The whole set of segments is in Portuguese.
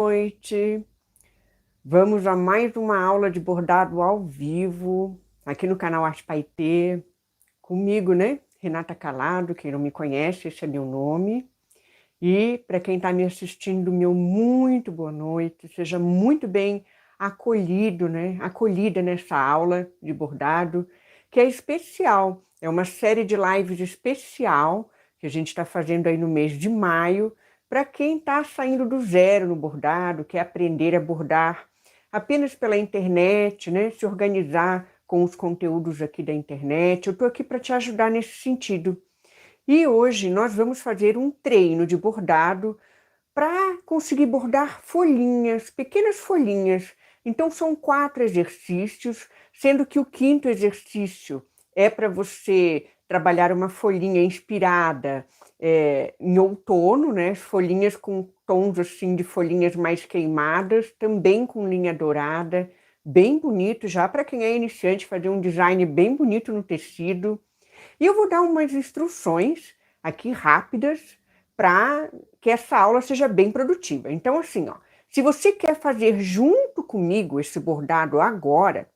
Noite. Vamos a mais uma aula de bordado ao vivo, aqui no canal Arte Paetê, comigo, né? Renata Calado, quem não me conhece, esse é meu nome. E para quem está me assistindo, meu muito boa noite, seja muito bem acolhido, né? Acolhida nessa aula de bordado, que é especial. É uma série de lives especial que a gente está fazendo aí no mês de maio, para quem está saindo do zero no bordado, quer aprender a bordar apenas pela internet, né? Se organizar com os conteúdos aqui da internet. Eu estou aqui para te ajudar nesse sentido. E hoje nós vamos fazer um treino de bordado para conseguir bordar folhinhas, pequenas folhinhas. Então são 4 exercícios, sendo que o 5º exercício é para você trabalhar uma folhinha inspirada em outono, né? Folhinhas com tons assim de folhinhas mais queimadas, também com linha dourada, bem bonito já para quem é iniciante, fazer um design bem bonito no tecido. E eu vou dar umas instruções aqui rápidas para que essa aula seja bem produtiva. Então, assim, ó, se você quer fazer junto comigo esse bordado agora,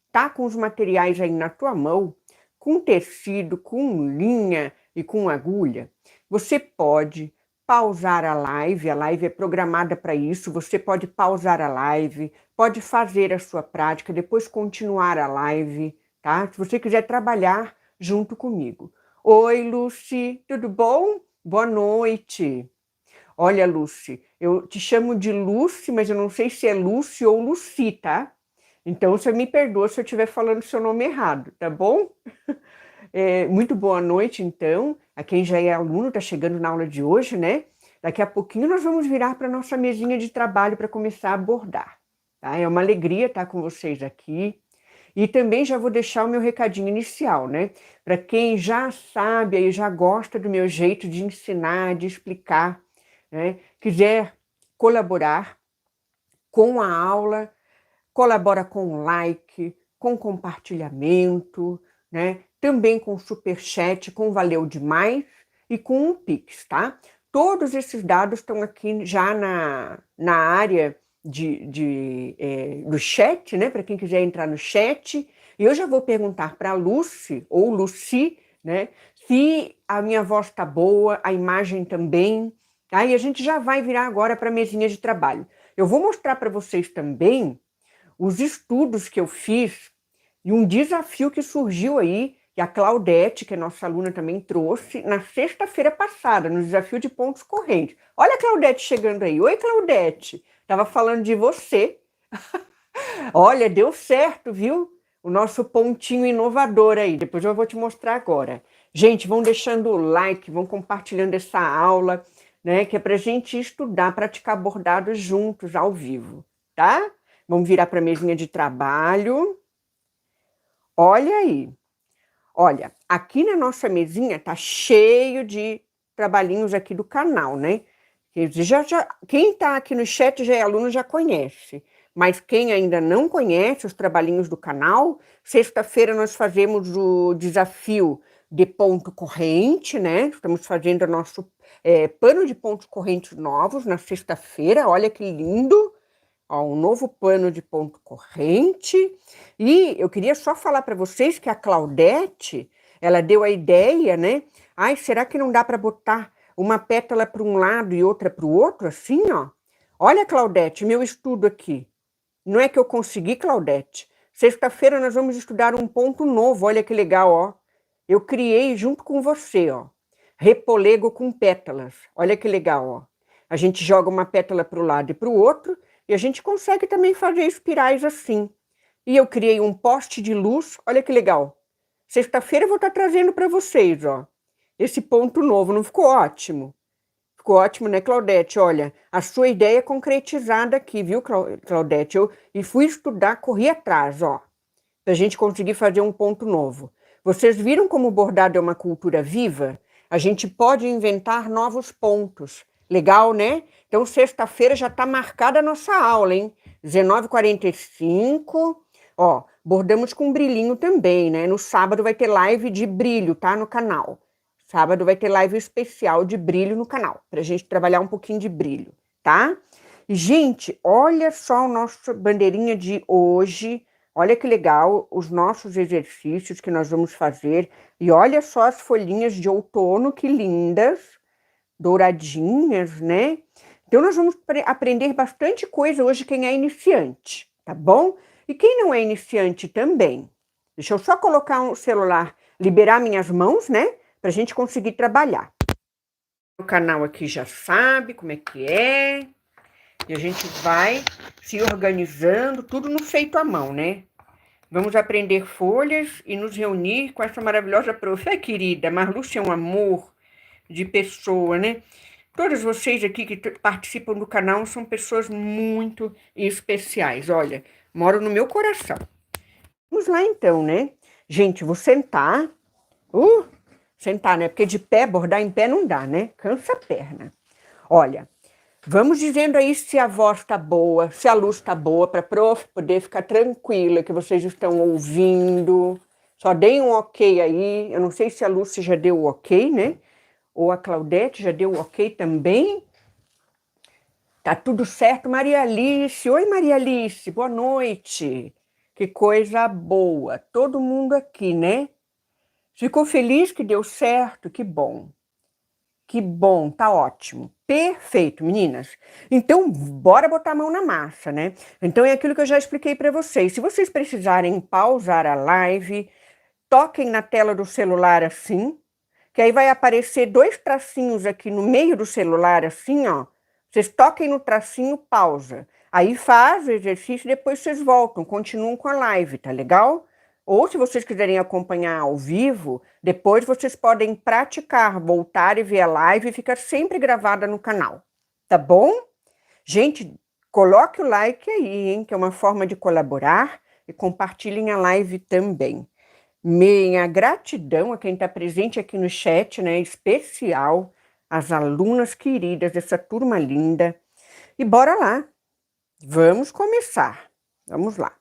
tá com os materiais aí na tua mão, com tecido, com linha e com agulha, você pode pausar a live é programada para isso, você pode pausar a live, pode fazer a sua prática, depois continuar a live, tá? Se você quiser trabalhar junto comigo. Oi, Lucy, tudo bom? Boa noite. Olha, Lucy, eu te chamo de Lucy, mas eu não sei se é Lucy ou Lucy, tá? Então, você me perdoa se eu estiver falando seu nome errado, tá bom? Muito boa noite, então, a quem já é aluno, está chegando na aula de hoje, né? Daqui a pouquinho nós vamos virar para a nossa mesinha de trabalho para começar a bordar, tá? É uma alegria estar com vocês aqui. E também já vou deixar o meu recadinho inicial, né? Para quem já sabe e já gosta do meu jeito de ensinar, de explicar, né? Quiser colaborar com a aula, colabora com like, com compartilhamento, né? Também com superchat, com valeu demais e com um Pix, tá? Todos esses dados estão aqui já na área do chat, né? Para quem quiser entrar no chat. E eu já vou perguntar para a Lucy, ou Lucy, né? Se a minha voz está boa, a imagem também. Aí a gente já vai virar agora para a mesinha de trabalho. Eu vou mostrar para vocês também os estudos que eu fiz e um desafio que surgiu aí, que a Claudete, que é nossa aluna, também trouxe na sexta-feira passada, no desafio de pontos correntes. Olha a Claudete chegando aí. Oi, Claudete. Estava falando de você. Olha, deu certo, viu? O nosso pontinho inovador aí. Depois eu vou te mostrar agora. Gente, vão deixando o like, vão compartilhando essa aula, né? Que é para a gente estudar, praticar bordado juntos, ao vivo, tá? Vamos virar para a mesinha de trabalho. Olha aí. Olha, aqui na nossa mesinha tá cheio de trabalhinhos aqui do canal, né? Quem tá aqui no chat já é aluno, já conhece. Mas quem ainda não conhece os trabalhinhos do canal, sexta-feira nós fazemos o desafio de ponto corrente, né? Estamos fazendo o nosso pano de pontos correntes novos na sexta-feira. Olha que lindo! Ó, um novo pano de ponto corrente. E eu queria só falar para vocês que a Claudete, ela deu a ideia, né? Ai, será que não dá para botar uma pétala para um lado e outra para o outro, assim, ó? Olha, Claudete, meu estudo aqui. Não é que eu consegui, Claudete? Sexta-feira nós vamos estudar um ponto novo, olha que legal, ó. Eu criei junto com você, ó. Repolego com pétalas, olha que legal, ó. A gente joga uma pétala para o lado e para o outro, e a gente consegue também fazer espirais assim. E eu criei um poste de luz, olha que legal. Sexta-feira eu vou estar trazendo para vocês, ó. Esse ponto novo, não ficou ótimo? Ficou ótimo, né, Claudete? Olha, a sua ideia é concretizada aqui, viu, Claudete? E fui estudar, corri atrás, ó, para a gente conseguir fazer um ponto novo. Vocês viram como o bordado é uma cultura viva? A gente pode inventar novos pontos. Legal, né? Então, sexta-feira já está marcada a nossa aula, hein? 19h45. Ó, bordamos com brilhinho também, né? No sábado vai ter live de brilho, tá? No canal. Sábado vai ter live especial de brilho no canal, para a gente trabalhar um pouquinho de brilho, tá? E, gente, olha só a nossa bandeirinha de hoje. Olha que legal os nossos exercícios que nós vamos fazer. E olha só as folhinhas de outono, que lindas, douradinhas, né? Então, nós vamos aprender bastante coisa hoje, quem é iniciante, tá bom? E quem não é iniciante também. Deixa eu só colocar um celular, liberar minhas mãos, né? Pra gente conseguir trabalhar. O canal aqui já sabe como é que é. E a gente vai se organizando, tudo no feito à mão, né? Vamos aprender folhas e nos reunir com essa maravilhosa prof. Ai, querida, Marlúcia é um amor de pessoa, né? Todas vocês aqui que participam do canal são pessoas muito especiais. Olha, moram no meu coração. Vamos lá então, né? Gente, vou sentar. Sentar, né? Porque de pé, bordar em pé não dá, né? Cansa a perna. Olha, vamos dizendo aí se a voz tá boa, se a luz tá boa, para prof poder ficar tranquila que vocês estão ouvindo. Só deem um ok aí. Eu não sei se a Lúcia já deu o ok, né? Ou a Claudete já deu o ok também. Tá tudo certo, Maria Alice. Oi, Maria Alice, boa noite. Que coisa boa. Todo mundo aqui, né? Ficou feliz que deu certo? Que bom. Que bom, tá ótimo. Perfeito, meninas. Então, bora botar a mão na massa, né? Então, é aquilo que eu já expliquei para vocês. Se vocês precisarem pausar a live, toquem na tela do celular assim, que aí vai aparecer dois tracinhos aqui no meio do celular, assim, ó. Vocês toquem no tracinho, pausa. Aí faz o exercício e depois vocês voltam, continuam com a live, tá legal? Ou se vocês quiserem acompanhar ao vivo, depois vocês podem praticar, voltar e ver a live e fica sempre gravada no canal, tá bom? Gente, coloque o like aí, hein, que é uma forma de colaborar, e compartilhem a live também. Minha gratidão a quem está presente aqui no chat, né? Especial as alunas queridas dessa turma linda. E bora lá, vamos começar. Vamos lá.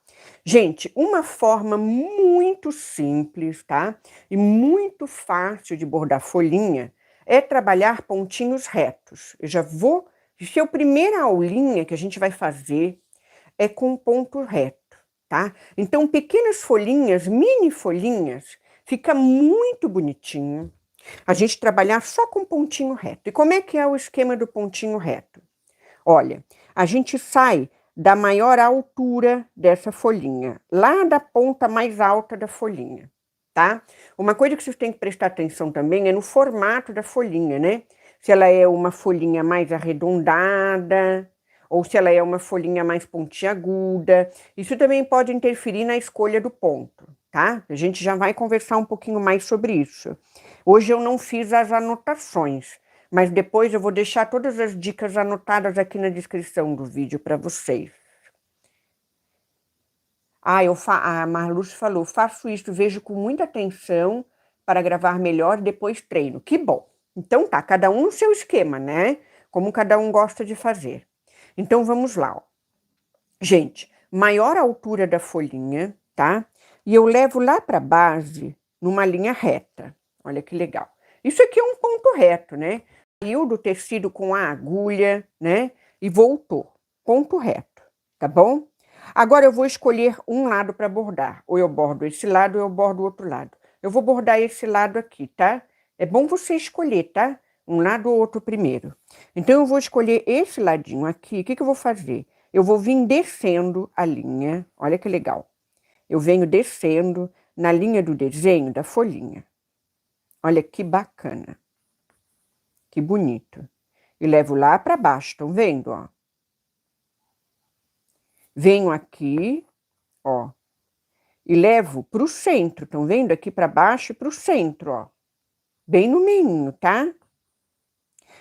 Gente, uma forma muito simples, tá? E muito fácil de bordar folhinha é trabalhar pontinhos retos. Eu já vou... A primeira aulinha que a gente vai fazer é com ponto reto. Tá? Então, pequenas folhinhas, mini folhinhas, fica muito bonitinho a gente trabalhar só com pontinho reto. E como é que é o esquema do pontinho reto? Olha, a gente sai da maior altura dessa folhinha, lá da ponta mais alta da folhinha, tá? Uma coisa que vocês têm que prestar atenção também é no formato da folhinha, né? Se ela é uma folhinha mais arredondada, ou se ela é uma folhinha mais pontiaguda. Isso também pode interferir na escolha do ponto, tá? A gente já vai conversar um pouquinho mais sobre isso. Hoje eu não fiz as anotações, mas depois eu vou deixar todas as dicas anotadas aqui na descrição do vídeo para vocês. A Marluce falou, faço isso, vejo com muita atenção para gravar melhor e depois treino. Que bom. Então tá, cada um no seu esquema, né? Como cada um gosta de fazer. Então, vamos lá. Ó. Gente, maior altura da folhinha, tá? E eu levo lá para a base numa linha reta. Olha que legal. Isso aqui é um ponto reto, né? Saiu do tecido com a agulha, né? E voltou. Ponto reto, tá bom? Agora eu vou escolher um lado para bordar. Ou eu bordo esse lado ou eu bordo o outro lado. Eu vou bordar esse lado aqui, tá? É bom você escolher, tá? Um lado ou outro primeiro. Então, eu vou escolher esse ladinho aqui. O que eu vou fazer? Eu vou vir descendo a linha. Olha que legal. Eu venho descendo na linha do desenho da folhinha. Olha que bacana. Que bonito. E levo lá para baixo, estão vendo, ó? Venho aqui, ó. E levo para o centro. Estão vendo? Aqui para baixo e para o centro, ó. Bem no meio, tá?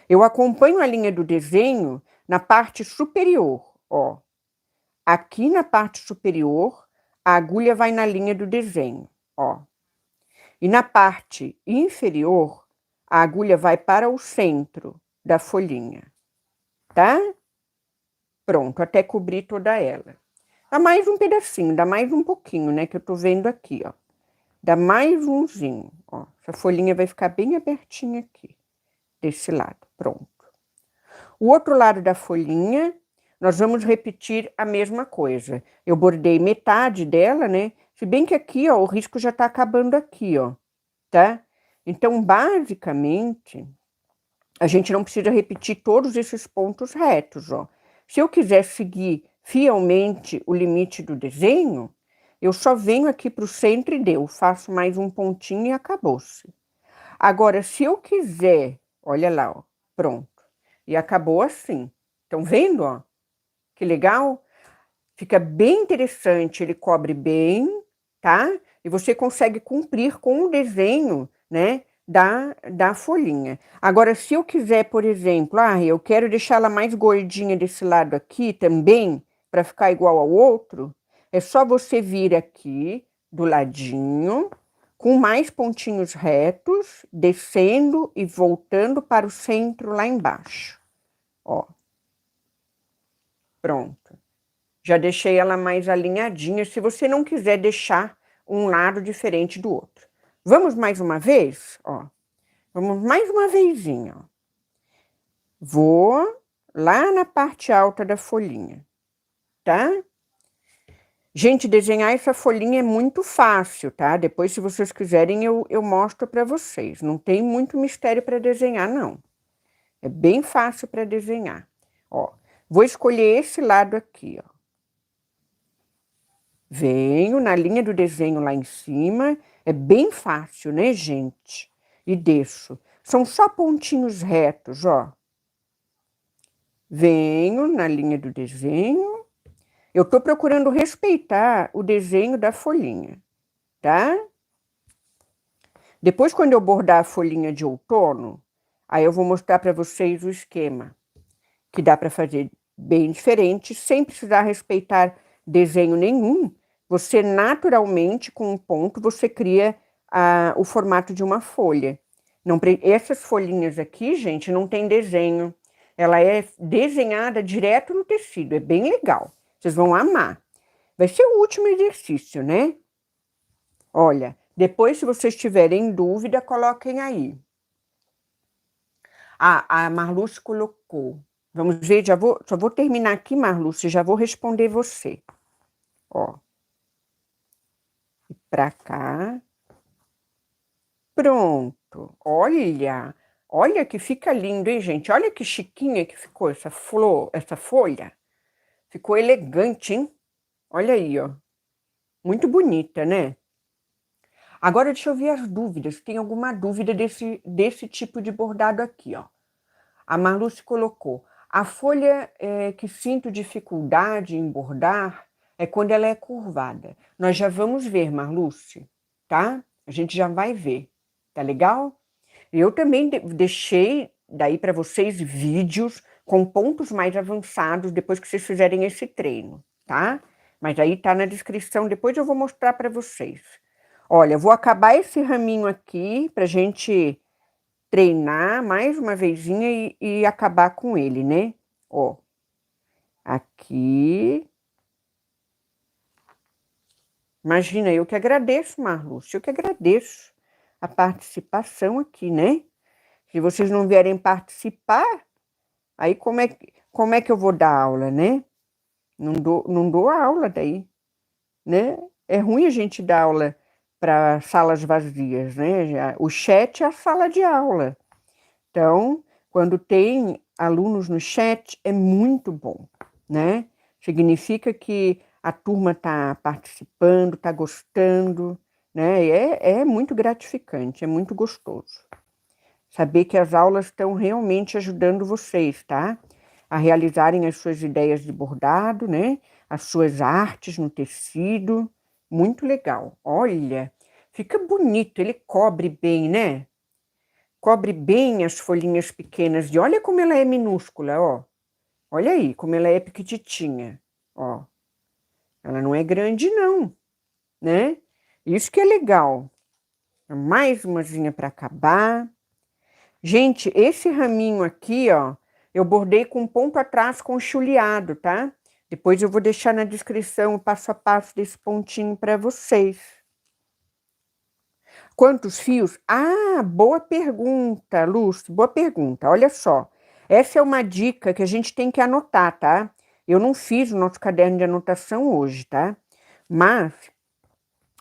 Eu acompanho a linha do desenho na parte superior, ó. Aqui na parte superior, a agulha vai na linha do desenho, ó. E na parte inferior, a agulha vai para o centro da folhinha, tá? Pronto, até cobrir toda ela. Dá mais um pedacinho, dá mais um pouquinho, né, que eu tô vendo aqui, ó. Dá mais umzinho, ó. Essa folhinha vai ficar bem abertinha aqui, desse lado, pronto. O outro lado da folhinha, nós vamos repetir a mesma coisa. Eu bordei metade dela, né? Se bem que aqui, ó, o risco já tá acabando aqui, ó, tá? Então, basicamente, a gente não precisa repetir todos esses pontos retos, ó. Se eu quiser seguir fielmente o limite do desenho, eu só venho aqui para o centro e deu, faço mais um pontinho e acabou-se. Agora, se eu quiser, olha lá, ó, pronto. E acabou assim. Estão vendo, ó? Que legal? Fica bem interessante, ele cobre bem, tá? E você consegue cumprir com o desenho, né, da folhinha. Agora, se eu quiser, por exemplo, eu quero deixar ela mais gordinha desse lado aqui também, para ficar igual ao outro, é só você vir aqui do ladinho, com mais pontinhos retos, descendo e voltando para o centro lá embaixo. Ó. Pronto. Já deixei ela mais alinhadinha, se você não quiser deixar um lado diferente do outro. Vamos mais uma vez? Ó. Vamos mais uma vezinha. Ó. Vou lá na parte alta da folhinha, tá? Gente, desenhar essa folhinha é muito fácil, tá? Depois, se vocês quiserem, eu mostro para vocês. Não tem muito mistério para desenhar, não. É bem fácil para desenhar. Ó, vou escolher esse lado aqui, ó. Venho na linha do desenho lá em cima. É bem fácil, né, gente? E desço. São só pontinhos retos, ó. Venho na linha do desenho. Eu tô procurando respeitar o desenho da folhinha, tá? Depois, quando eu bordar a folhinha de outono, aí eu vou mostrar para vocês o esquema, que dá para fazer bem diferente, sem precisar respeitar desenho nenhum. Você naturalmente, com um ponto, você cria o formato de uma folha. Essas folhinhas aqui, gente, não tem desenho. Ela é desenhada direto no tecido, é bem legal. Vocês vão amar. Vai ser o último exercício, né? Olha, depois, se vocês tiverem dúvida, coloquem aí. A Marluce colocou. Vamos ver, só vou terminar aqui, Marluce, já vou responder você. Ó. E pra cá. Pronto. Olha que fica lindo, hein, gente? Olha que chiquinha que ficou essa flor, essa folha. Ficou elegante, hein? Olha aí, ó. Muito bonita, né? Agora deixa eu ver as dúvidas. Tem alguma dúvida desse tipo de bordado aqui, ó. A Marluce colocou. A folha que sinto dificuldade em bordar é quando ela é curvada. Nós já vamos ver, Marluce, tá? A gente já vai ver. Tá legal? Eu também deixei daí para vocês vídeos com pontos mais avançados depois que vocês fizerem esse treino, tá? Mas aí tá na descrição, depois eu vou mostrar para vocês. Olha, eu vou acabar esse raminho aqui pra gente treinar mais uma vezinha e acabar com ele, né? Ó, aqui. Imagina, eu que agradeço, Marluce, eu que agradeço a participação aqui, né? Se vocês não vierem participar, aí como é que eu vou dar aula, né? Não dou aula daí, né? É ruim a gente dar aula para salas vazias, né? O chat é a sala de aula. Então, quando tem alunos no chat, é muito bom, né? Significa que a turma está participando, está gostando, né? É muito gratificante, é muito gostoso. Saber que as aulas estão realmente ajudando vocês, tá? A realizarem as suas ideias de bordado, né? As suas artes no tecido. Muito legal. Olha, fica bonito, ele cobre bem, né? Cobre bem as folhinhas pequenas. E olha como ela é minúscula, ó. Olha aí, como ela é pequititinha, ó. Ela não é grande, não, né? Isso que é legal. Mais umazinha para acabar. Gente, esse raminho aqui, ó, eu bordei com ponto atrás com chuleado, tá? Depois eu vou deixar na descrição o passo a passo desse pontinho para vocês. Quantos fios? Ah, boa pergunta, Lúcio, boa pergunta. Olha só, essa é uma dica que a gente tem que anotar, tá? Eu não fiz o nosso caderno de anotação hoje, tá? Mas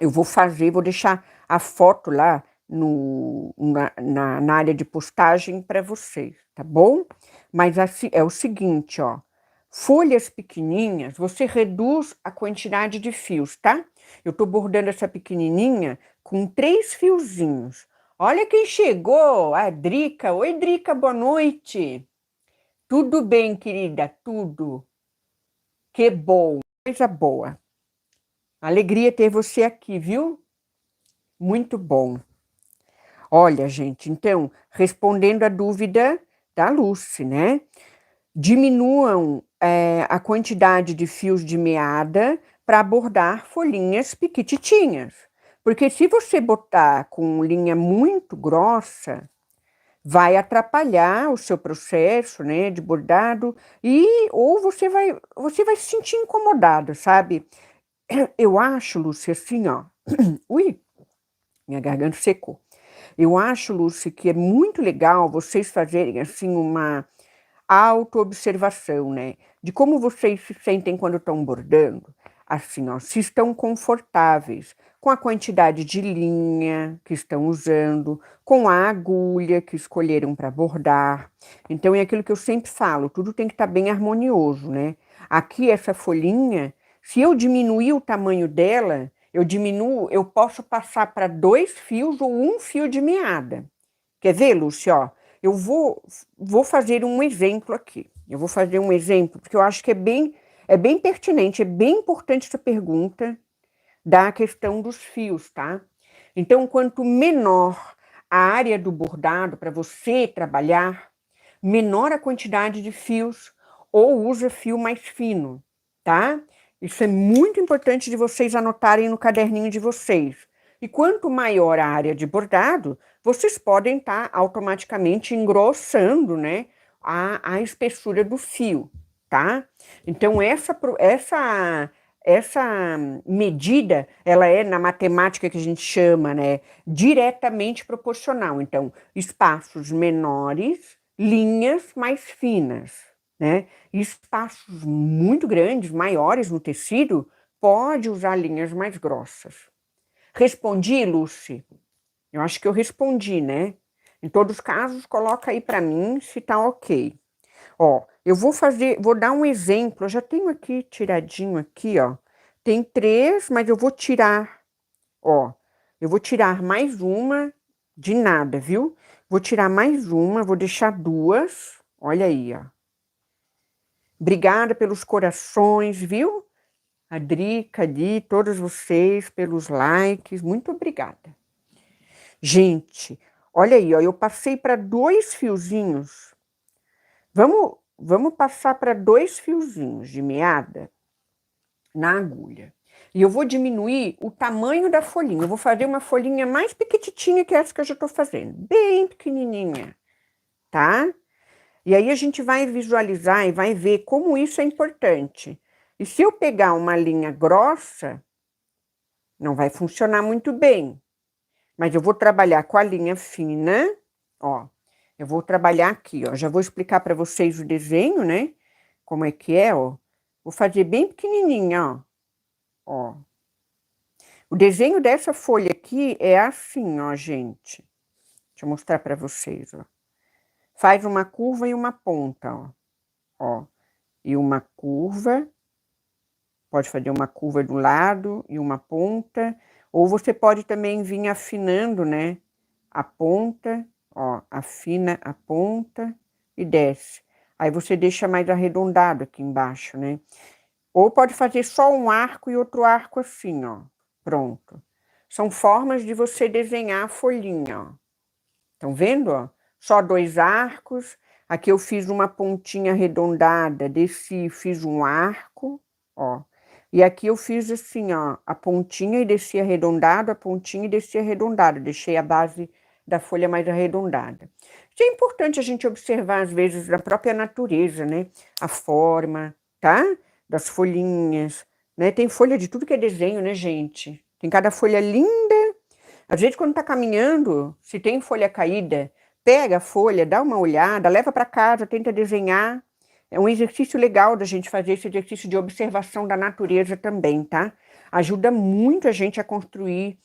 eu vou fazer, vou deixar a foto lá na área de postagem para vocês, tá bom? Mas assim, é o seguinte, ó. Folhas pequenininhas, você reduz a quantidade de fios, tá? Eu tô bordando essa pequenininha com 3 fiozinhos. Olha quem chegou, a Drica. Oi, Drica, boa noite. Tudo bem, querida, tudo. Que bom, coisa boa. Alegria ter você aqui, viu? Muito bom. Olha, gente, então, respondendo a dúvida da Lucy, né? Diminuam a quantidade de fios de meada para bordar folhinhas piquititinhas. Porque se você botar com linha muito grossa, vai atrapalhar o seu processo, né, de bordado, ou você vai se sentir incomodado, sabe? Eu acho, Lúcia, assim, ó. Ui, minha garganta secou. Eu acho, Lúcia, que é muito legal vocês fazerem, assim, uma autoobservação, né? De como vocês se sentem quando estão bordando. Assim, ó, se estão confortáveis com a quantidade de linha que estão usando, com a agulha que escolheram para bordar. Então, é aquilo que eu sempre falo, tudo tem que estar bem harmonioso, né? Aqui, essa folhinha, se eu diminuir o tamanho dela, eu posso passar para 2 fios ou 1 fio de meada. Quer ver, Lúcia? Ó, eu vou fazer um exemplo aqui. Eu vou fazer um exemplo, porque eu acho que é bem pertinente, é bem importante essa pergunta da questão dos fios, tá? Então, quanto menor a área do bordado para você trabalhar, menor a quantidade de fios ou usa fio mais fino, tá? Isso é muito importante de vocês anotarem no caderninho de vocês. E quanto maior a área de bordado, vocês podem estar automaticamente engrossando, né, a espessura do fio, tá? Então, essa medida, ela é, na matemática que a gente chama, né, diretamente proporcional. Então, espaços menores, linhas mais finas, né? Espaços muito grandes, maiores no tecido, pode usar linhas mais grossas. Respondi, Lucy? Eu acho que eu respondi, né? Em todos os casos, coloca aí para mim se tá ok. Ó, eu vou dar um exemplo. Eu já tenho aqui tiradinho aqui, ó. Tem 3, mas eu vou tirar, ó. Eu vou tirar mais uma de nada, viu? Vou tirar mais uma, vou deixar 2. Olha aí, ó. Obrigada pelos corações, viu? A Drica ali, todos vocês, pelos likes. Muito obrigada. Gente, olha aí, ó, eu passei para 2 fiozinhos. Vamos passar para 2 fiozinhos de meada na agulha. E eu vou diminuir o tamanho da folhinha. Eu vou fazer uma folhinha mais pequititinha que essa que eu já estou fazendo. Bem pequenininha, tá? E aí a gente vai visualizar e vai ver como isso é importante. E se eu pegar uma linha grossa, não vai funcionar muito bem. Mas eu vou trabalhar com a linha fina, ó. Eu vou trabalhar aqui, ó. Já vou explicar para vocês o desenho, né? Como é que é, ó. Vou fazer bem pequenininha, ó. Ó. O desenho dessa folha aqui é assim, ó, gente. Deixa eu mostrar para vocês, ó. Faz uma curva e uma ponta, ó. Ó. E uma curva. Pode fazer uma curva do lado e uma ponta. Ou você pode também vir afinando, né? A ponta, ó, afina a ponta e desce. Aí você deixa mais arredondado aqui embaixo, né? Ou pode fazer só um arco e outro arco assim, ó. Pronto. São formas de você desenhar a folhinha, ó. Estão vendo, ó? Só 2 arcos. Aqui eu fiz uma pontinha arredondada, desci, fiz um arco, ó. E aqui eu fiz assim, ó, a pontinha e desci arredondado, a pontinha e desci arredondado. Deixei a base da folha mais arredondada. Isso é importante a gente observar, às vezes, na própria natureza, né? A forma, tá? Das folhinhas, né? Tem folha de tudo que é desenho, né, gente? Tem cada folha linda. Às vezes, quando tá caminhando, se tem folha caída, pega a folha, dá uma olhada, leva para casa, tenta desenhar. É um exercício legal da gente fazer, esse exercício de observação da natureza também, tá? Ajuda muito a gente a construir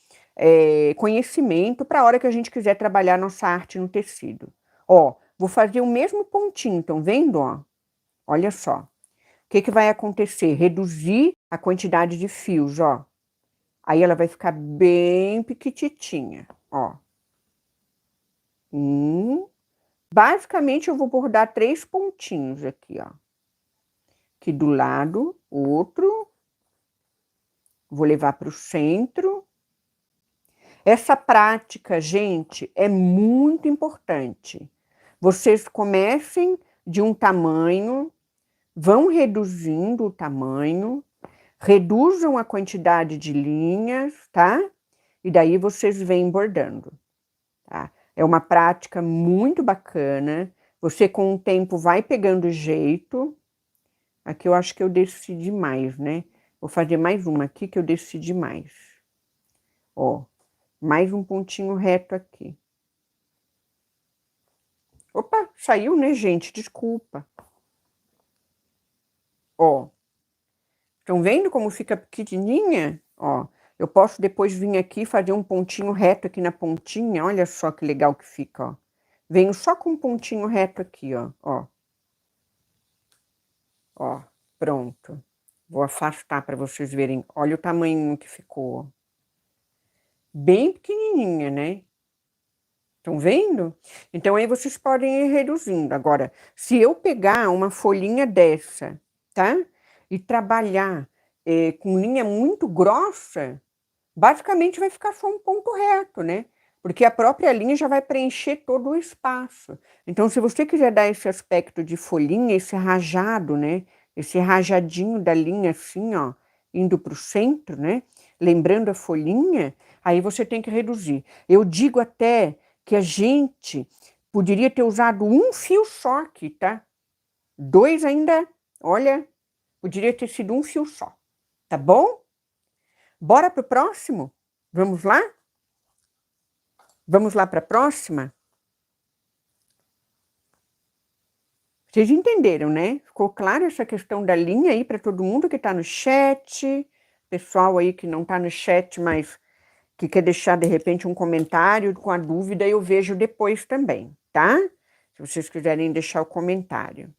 conhecimento para a hora que a gente quiser trabalhar nossa arte no tecido. Ó, vou fazer o mesmo pontinho, estão vendo, ó? Olha só. O que vai acontecer? Reduzir a quantidade de fios, ó. Aí ela vai ficar bem pequititinha, ó. Basicamente, eu vou bordar 3 pontinhos aqui, ó. Aqui do lado, outro. Vou levar para o centro. Essa prática, gente, é muito importante. Vocês comecem de um tamanho, vão reduzindo o tamanho, reduzam a quantidade de linhas, tá? E daí vocês vêm bordando, tá? É uma prática muito bacana. Você, com o tempo, vai pegando jeito. Aqui eu acho que eu desci demais, né? Vou fazer mais uma aqui que eu desci demais. Ó, mais um pontinho reto aqui. Opa, saiu, né, gente? Desculpa. Ó, estão vendo como fica pequenininha? Ó, eu posso depois vir aqui e fazer um pontinho reto aqui na pontinha. Olha só que legal que fica, ó. Venho só com um pontinho reto aqui, ó. Ó, pronto. Vou afastar para vocês verem. Olha o tamanho que ficou, ó. Bem pequenininha, né? Estão vendo? Então, aí vocês podem ir reduzindo. Agora, se eu pegar uma folhinha dessa, tá? E trabalhar com linha muito grossa, basicamente vai ficar só um ponto reto, né? Porque a própria linha já vai preencher todo o espaço. Então, se você quiser dar esse aspecto de folhinha, esse rajado, né? Esse rajadinho da linha assim, ó, indo para o centro, né? Lembrando a folhinha, aí você tem que reduzir. Eu digo até que a gente poderia ter usado um fio só aqui, tá? 2 ainda, olha, poderia ter sido um fio só, tá bom? Bora pro próximo? Vamos lá? Vamos lá para a próxima? Vocês entenderam, né? Ficou claro essa questão da linha aí para todo mundo que está no chat? Pessoal aí que não está no chat, mas que quer deixar de repente um comentário com a dúvida, eu vejo depois também, tá? Se vocês quiserem deixar o comentário.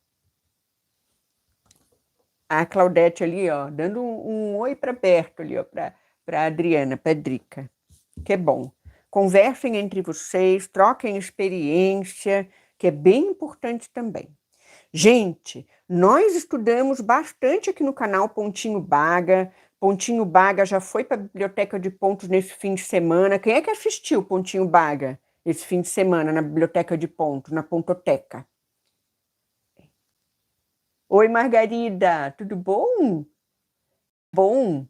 A Claudete ali, ó, dando um oi para perto ali, ó, para Adriana, para Drica, que é bom. Conversem entre vocês, troquem experiência, que é bem importante também. Gente, nós estudamos bastante aqui no canal Pontinho Baga. Pontinho Baga já foi para a Biblioteca de Pontos nesse fim de semana. Quem é que assistiu Pontinho Baga esse fim de semana na Biblioteca de Pontos, na Pontoteca? Oi, Margarida, tudo bom? Bom,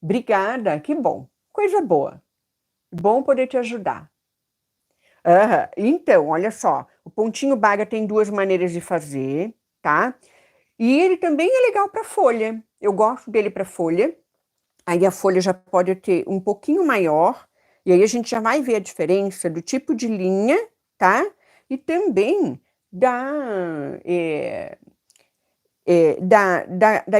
obrigada, que bom. Coisa boa. Bom poder te ajudar. Então, olha só, o Pontinho Baga tem 2 maneiras de fazer, tá? E ele também é legal para folha. Eu gosto dele para folha. Aí a folha já pode ter um pouquinho maior. E aí a gente já vai ver a diferença do tipo de linha, tá? E também da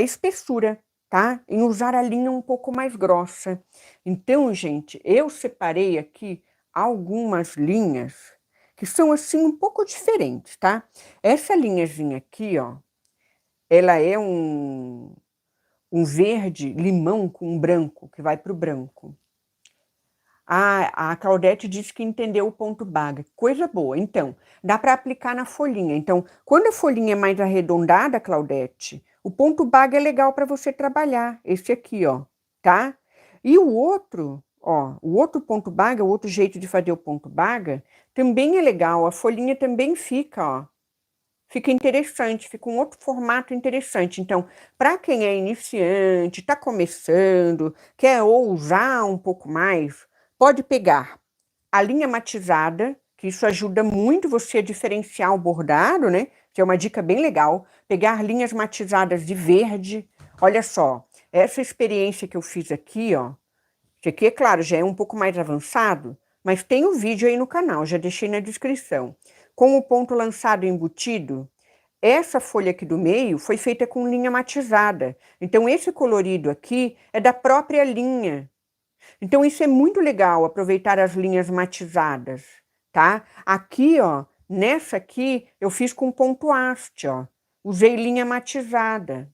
espessura, tá? Em usar a linha um pouco mais grossa. Então, gente, eu separei aqui algumas linhas que são assim um pouco diferentes, tá? Essa linhazinha aqui, ó, ela é um verde limão com um branco, que vai para o branco. A Claudete disse que entendeu o ponto baga. Coisa boa. Então, dá para aplicar na folhinha. Então, quando a folhinha é mais arredondada, Claudete, o ponto baga é legal para você trabalhar. Esse aqui, ó, tá? E o outro, ó, o outro ponto baga, o outro jeito de fazer o ponto baga, também é legal. A folhinha também fica, ó. Fica interessante, fica um outro formato interessante. Então, para quem é iniciante, está começando, quer ousar um pouco mais, pode pegar a linha matizada, que isso ajuda muito você a diferenciar o bordado, né? Que é uma dica bem legal. Pegar linhas matizadas de verde. Olha só, essa experiência que eu fiz aqui, ó. Isso aqui, é claro, já é um pouco mais avançado, mas tem o vídeo aí no canal, já deixei na descrição. Com o ponto lançado embutido, essa folha aqui do meio foi feita com linha matizada. Então, esse colorido aqui é da própria linha. Então, isso é muito legal, aproveitar as linhas matizadas, tá? Aqui, ó, nessa aqui, eu fiz com ponto haste, ó. Usei linha matizada,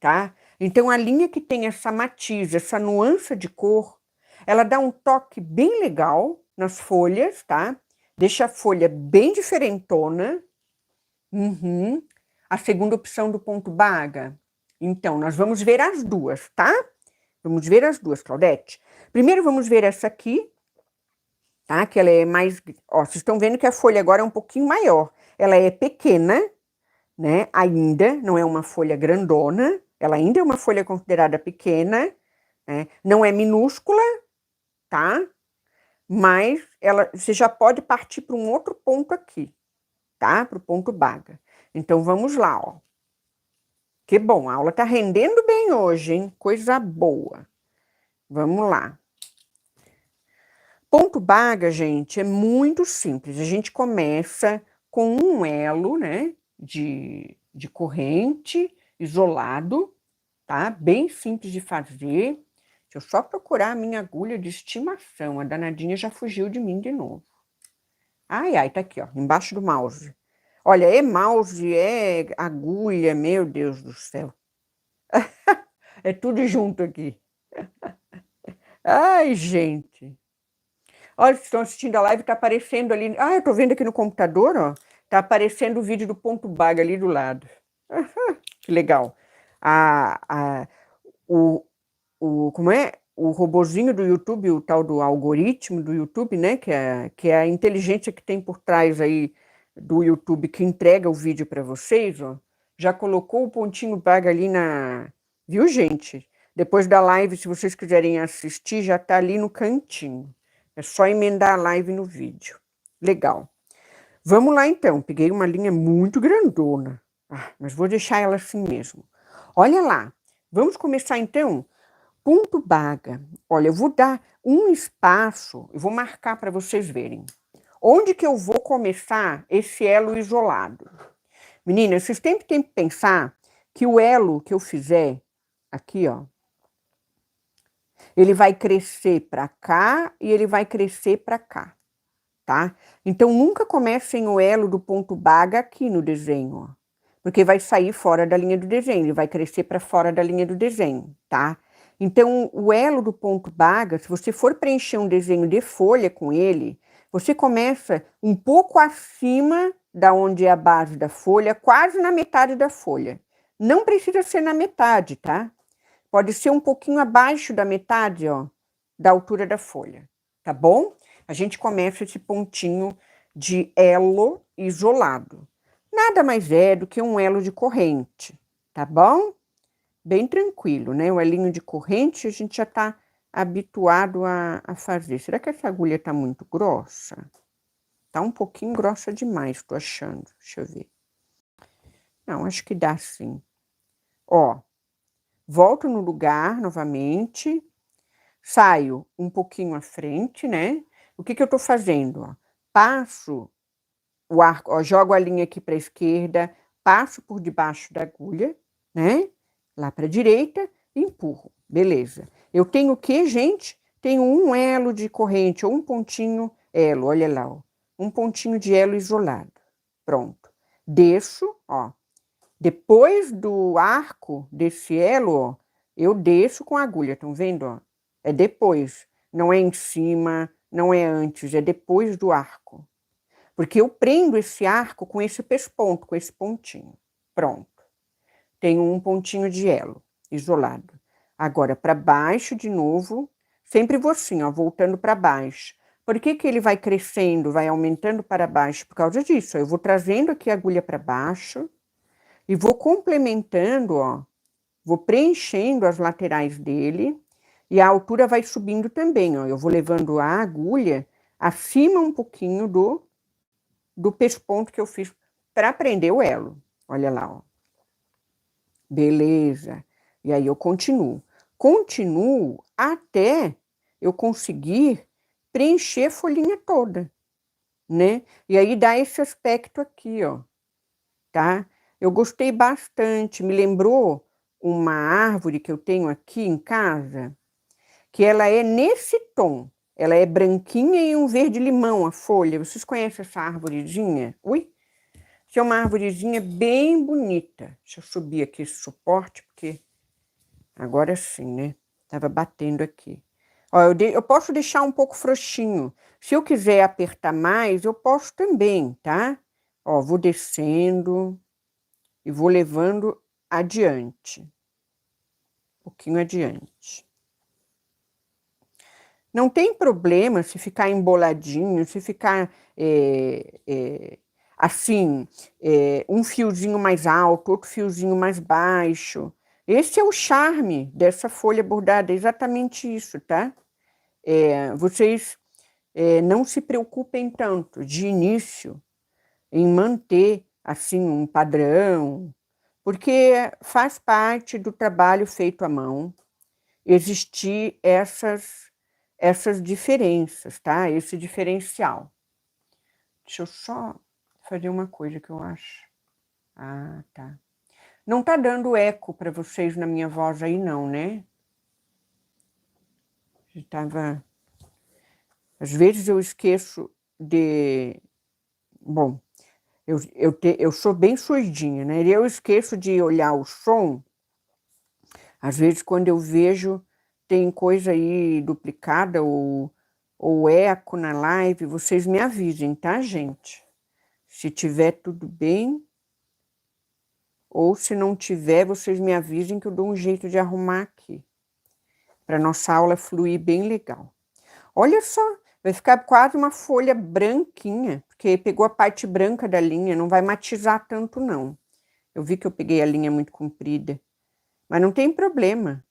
tá? Então, a linha que tem essa matiz, essa nuance de cor, ela dá um toque bem legal nas folhas, tá? Deixa a folha bem diferentona. Uhum. A segunda opção do ponto baga. Então, nós vamos ver as duas, tá? Vamos ver as duas, Claudete. Primeiro vamos ver essa aqui, tá? Que ela é mais... Ó, vocês estão vendo que a folha agora é um pouquinho maior. Ela é pequena, né? Ainda, não é uma folha grandona. Ela ainda é uma folha considerada pequena, né? Não é minúscula, tá? Mas ela, você já pode partir para um outro ponto aqui, tá? Para o ponto baga. Então, vamos lá, ó. Que bom, a aula tá rendendo bem hoje, hein? Coisa boa. Vamos lá. Ponto baga, gente, é muito simples. A gente começa com um elo, né, de corrente isolado, tá? Bem simples de fazer. Deixa eu só procurar a minha agulha de estimação. A danadinha já fugiu de mim de novo. Ai, ai, tá aqui, ó, embaixo do mouse. Olha, é mouse, é agulha, meu Deus do céu. É tudo junto aqui. Ai, gente. Olha, vocês estão assistindo a live, tá aparecendo ali. Ah, eu tô vendo aqui no computador, ó. Tá aparecendo o vídeo do ponto baga ali do lado. Que legal. A, a, como é? O robozinho do YouTube, o tal do algoritmo do YouTube, né? Que é a inteligência que tem por trás aí do YouTube que entrega o vídeo para vocês, ó. Já colocou o pontinho baga ali na... Viu, gente? Depois da live, se vocês quiserem assistir, já tá ali no cantinho. É só emendar a live no vídeo. Legal. Vamos lá, então. Peguei uma linha muito grandona. Mas vou deixar ela assim mesmo. Olha lá. Vamos começar, então. Ponto baga. Olha, eu vou dar um espaço. Eu vou marcar para vocês verem. Onde que eu vou começar esse elo isolado? Meninas, vocês sempre têm que pensar que o elo que eu fizer aqui, ó, ele vai crescer para cá e ele vai crescer para cá, tá? Então, nunca comecem o elo do ponto baga aqui no desenho, ó, porque vai sair fora da linha do desenho, ele vai crescer para fora da linha do desenho, tá? Então, o elo do ponto baga, se você for preencher um desenho de folha com ele, você começa um pouco acima da onde é a base da folha, quase na metade da folha. Não precisa ser na metade, tá? Pode ser um pouquinho abaixo da metade, ó, da altura da folha, tá bom? A gente começa esse pontinho de elo isolado. Nada mais é do que um elo de corrente, tá bom? Bem tranquilo, né? O elinho de corrente a gente já tá habituado a fazer. Será que essa agulha tá muito grossa? Tá um pouquinho grossa demais, tô achando. Deixa eu ver. Não, acho que dá sim. Ó. Volto no lugar novamente, saio um pouquinho à frente, né? O que que eu tô fazendo? Ó? Passo o arco, ó, jogo a linha aqui para a esquerda, passo por debaixo da agulha, né? Lá para a direita, empurro. Beleza. Eu tenho o quê, gente? Tenho um elo de corrente, ou um pontinho elo, olha lá, ó. Um pontinho de elo isolado. Pronto. Desço, ó. Depois do arco desse elo, ó, eu desço com a agulha, estão vendo? Ó? É depois, não é em cima, não é antes, é depois do arco. Porque eu prendo esse arco com esse pesponto, com esse pontinho. Pronto. Tenho um pontinho de elo isolado. Agora, para baixo de novo, sempre vou assim, ó, voltando para baixo. Por que que ele vai crescendo, vai aumentando para baixo? Por causa disso, ó, eu vou trazendo aqui a agulha para baixo, e vou complementando, ó, vou preenchendo as laterais dele e a altura vai subindo também, ó. Eu vou levando a agulha acima um pouquinho do pesponto que eu fiz para prender o elo. Olha lá, ó. Beleza. E aí eu continuo. Continuo até eu conseguir preencher a folhinha toda, né? E aí dá esse aspecto aqui, ó, tá? Eu gostei bastante, me lembrou uma árvore que eu tenho aqui em casa, que ela é nesse tom. Ela é branquinha e um verde-limão a folha. Vocês conhecem essa arvorezinha? Ui? Isso é uma arvorezinha bem bonita. Deixa eu subir aqui esse suporte, porque agora sim, né? Tava batendo aqui. Ó, eu posso deixar um pouco frouxinho. Se eu quiser apertar mais, eu posso também, tá? Ó, vou descendo e vou levando adiante. Um pouquinho adiante. Não tem problema se ficar emboladinho, se ficar assim, um fiozinho mais alto, outro fiozinho mais baixo. Esse é o charme dessa folha bordada, é exatamente isso, tá? Vocês não se preocupem tanto de início em manter assim um padrão, porque faz parte do trabalho feito à mão existir essas diferenças, tá? Esse diferencial. Deixa eu só fazer uma coisa que eu acho. Ah, tá. Não tá dando eco para vocês na minha voz aí, não, né? Tava... Às vezes eu esqueço de... Bom, eu sou bem surdinha, né? E eu esqueço de olhar o som. Às vezes, quando eu vejo, tem coisa aí duplicada ou eco na live, vocês me avisem, tá, gente? Se tiver tudo bem, ou se não tiver, vocês me avisem que eu dou um jeito de arrumar aqui, para nossa aula fluir bem legal. Olha só, vai ficar quase uma folha branquinha, porque pegou a parte branca da linha, não vai matizar tanto não. Eu vi que eu peguei a linha muito comprida, mas não tem problema.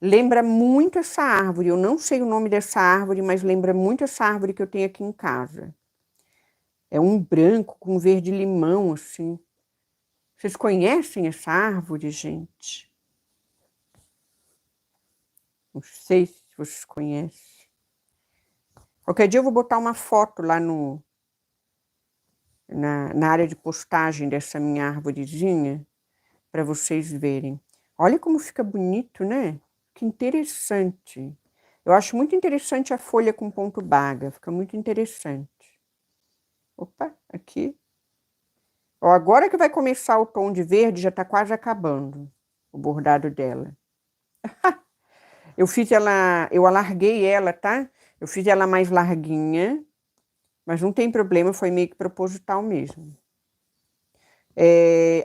Lembra muito essa árvore, eu não sei o nome dessa árvore, mas lembra muito essa árvore que eu tenho aqui em casa. É um branco com verde limão, assim. Vocês conhecem essa árvore, gente? Não sei se vocês conhecem. Qualquer dia eu vou botar uma foto lá na área de postagem dessa minha arvorezinha, para vocês verem. Olha como fica bonito, né? Que interessante. Eu acho muito interessante a folha com ponto baga, fica muito interessante. Opa, aqui. Ó, agora que vai começar o tom de verde, já tá quase acabando o bordado dela. Eu alarguei ela, tá? Eu fiz ela mais larguinha, mas não tem problema, foi meio que proposital mesmo.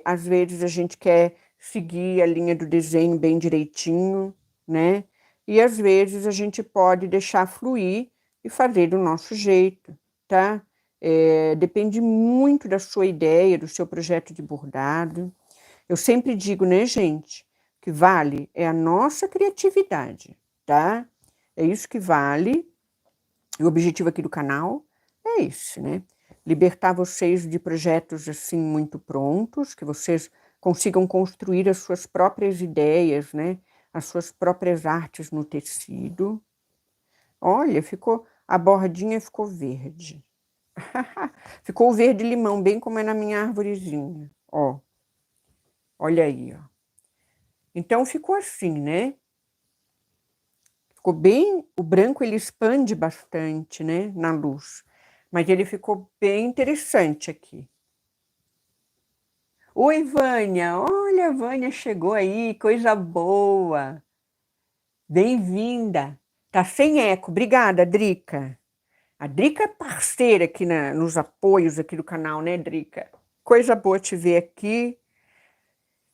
Às vezes a gente quer seguir a linha do desenho bem direitinho, né? E às vezes a gente pode deixar fluir e fazer do nosso jeito, tá? Depende muito da sua ideia, do seu projeto de bordado. Eu sempre digo, né, gente, que vale é a nossa criatividade, tá? É isso que vale. E o objetivo aqui do canal é esse, né? Libertar vocês de projetos assim muito prontos, que vocês consigam construir as suas próprias ideias, né? As suas próprias artes no tecido. Olha, a bordinha ficou verde. Ficou verde limão, bem como é na minha arvorezinha, ó. Olha aí, ó. Então ficou assim, né? Ficou bem, o branco ele expande bastante, né, na luz. Mas ele ficou bem interessante aqui. Oi, Vânia! Olha, a Vânia chegou aí, coisa boa! Bem-vinda! Tá sem eco, obrigada, Drica. A Drica é parceira aqui nos apoios aqui do canal, né, Drica? Coisa boa te ver aqui,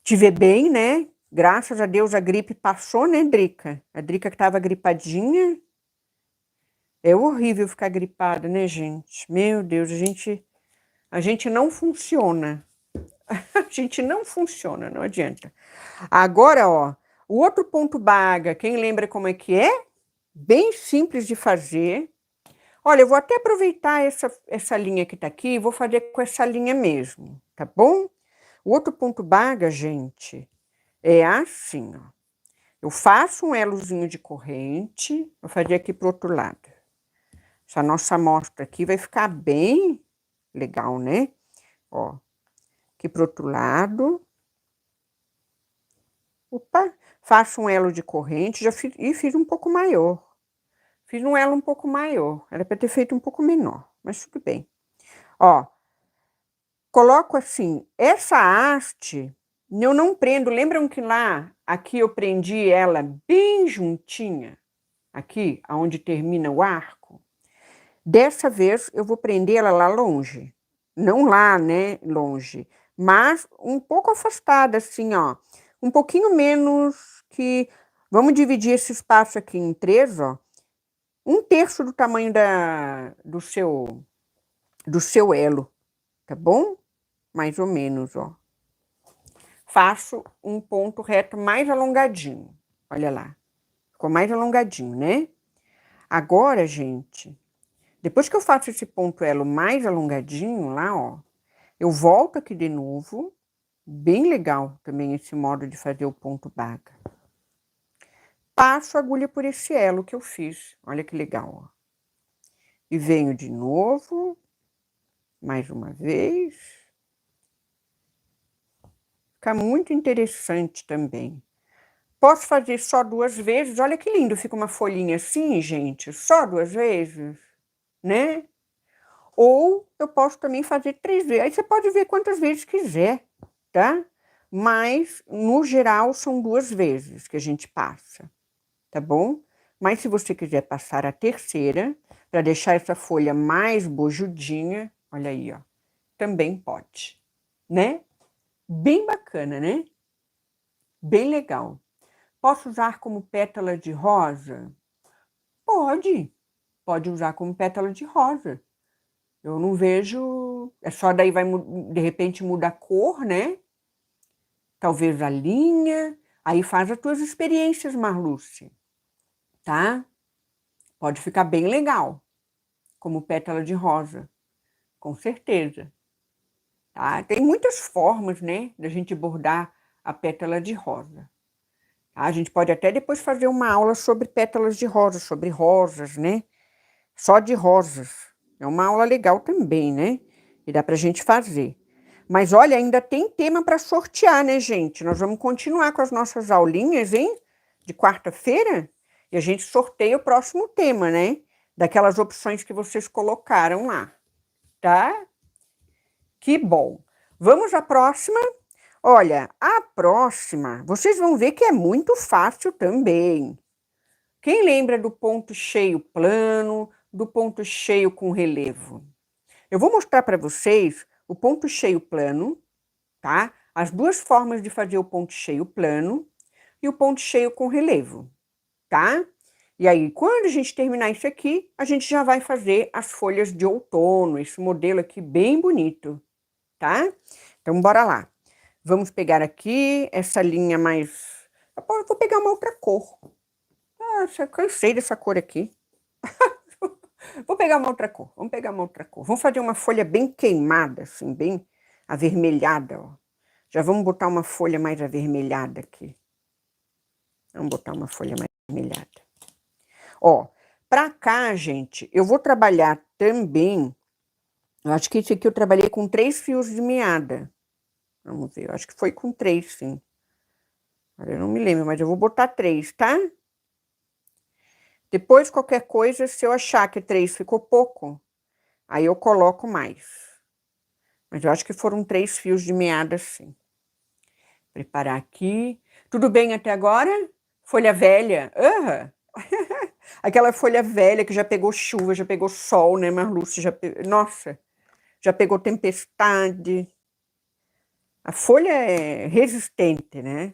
te ver bem, né? Graças a Deus a gripe passou, né, Drica? A Drica que tava gripadinha. É horrível ficar gripada, né, gente? Meu Deus, a gente não funciona. A gente não funciona, não adianta. Agora, ó, o outro ponto baga, quem lembra como é que é? Bem simples de fazer. Olha, eu vou até aproveitar essa linha que tá aqui e vou fazer com essa linha mesmo, tá bom? O outro ponto baga, gente, é assim, ó. Eu faço um elozinho de corrente, vou fazer aqui pro outro lado. Essa nossa amostra aqui vai ficar bem legal, né? Ó, aqui pro outro lado. Opa, faço um elo de corrente, fiz um pouco maior. Fiz um elo um pouco maior, era para ter feito um pouco menor, mas tudo bem. Ó, coloco assim, essa haste, eu não prendo, lembram que lá, aqui eu prendi ela bem juntinha, aqui, aonde termina o arco? Dessa vez eu vou prender ela lá longe, não lá, né, longe, mas um pouco afastada, assim, ó, um pouquinho menos que, vamos dividir esse espaço aqui em 3, ó, 1/3 do tamanho do seu elo, tá bom? Mais ou menos, ó. Faço um ponto reto mais alongadinho, olha lá, ficou mais alongadinho, né? Agora, gente, depois que eu faço esse ponto elo mais alongadinho lá, ó, eu volto aqui de novo, bem legal também esse modo de fazer o ponto baga. Passo a agulha por esse elo que eu fiz, olha que legal, ó. E venho de novo, mais uma vez. Fica muito interessante também. Posso fazer só 2 vezes, olha que lindo, fica uma folhinha assim, gente, só 2 vezes, né? Ou eu posso também fazer 3 vezes, aí você pode ver quantas vezes quiser, tá? Mas, no geral, são 2 vezes que a gente passa, tá bom? Mas se você quiser passar a terceira, para deixar essa folha mais bojudinha, olha aí, ó, também pode, né? Bem bacana, né? Bem legal. Posso usar como pétala de rosa? Pode usar como pétala de rosa. Eu não vejo, é só daí vai, de repente muda a cor, né? Talvez a linha, aí faz as tuas experiências, Marluce, tá? Pode ficar bem legal, como pétala de rosa, com certeza. Tá? Tem muitas formas, né, da gente bordar a pétala de rosa. Tá? A gente pode até depois fazer uma aula sobre pétalas de rosa, sobre rosas, né? Só de rosas. É uma aula legal também, né? E dá pra gente fazer. Mas olha, ainda tem tema para sortear, né, gente? Nós vamos continuar com as nossas aulinhas, hein? De quarta-feira. E a gente sorteia o próximo tema, né? Daquelas opções que vocês colocaram lá, tá? Que bom. Vamos à próxima? Olha, a próxima, vocês vão ver que é muito fácil também. Quem lembra do ponto cheio plano, do ponto cheio com relevo? Eu vou mostrar para vocês o ponto cheio plano, tá? As duas formas de fazer o ponto cheio plano e o ponto cheio com relevo, tá? E aí, quando a gente terminar isso aqui, a gente já vai fazer as folhas de outono, esse modelo aqui bem bonito, tá? Então, bora lá. Vamos pegar aqui essa linha mais... Eu vou pegar uma outra cor. Nossa, eu cansei dessa cor aqui. Vou pegar uma outra cor, vamos pegar uma outra cor. Vamos fazer uma folha bem queimada, assim, bem avermelhada, ó. Já vamos botar uma folha mais avermelhada aqui. Vamos botar uma folha mais avermelhada. Ó, pra cá, gente, eu vou trabalhar também... Eu acho que esse aqui eu trabalhei com 3 fios de meada. Vamos ver, eu acho que foi com 3, sim. Eu não me lembro, mas eu vou botar 3, tá? Depois, qualquer coisa, se eu achar que 3 ficou pouco, aí eu coloco mais. Mas eu acho que foram 3 fios de meada, sim. Preparar aqui. Tudo bem até agora? Folha velha? Aham. Aquela folha velha que já pegou chuva, já pegou sol, né, Marluce? Nossa, já pegou tempestade. A folha é resistente, né?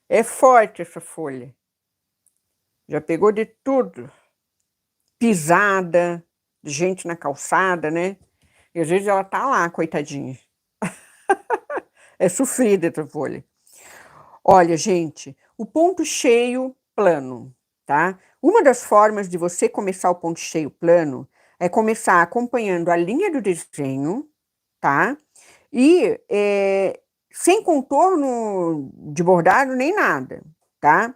É forte essa folha. Já pegou de tudo. Pisada, de gente na calçada, né? E às vezes ela tá lá, coitadinha. É sofrida essa folha. Olha, gente, o ponto cheio plano, tá? Uma das formas de você começar o ponto cheio plano é começar acompanhando a linha do desenho, tá? E sem contorno de bordado nem nada, tá?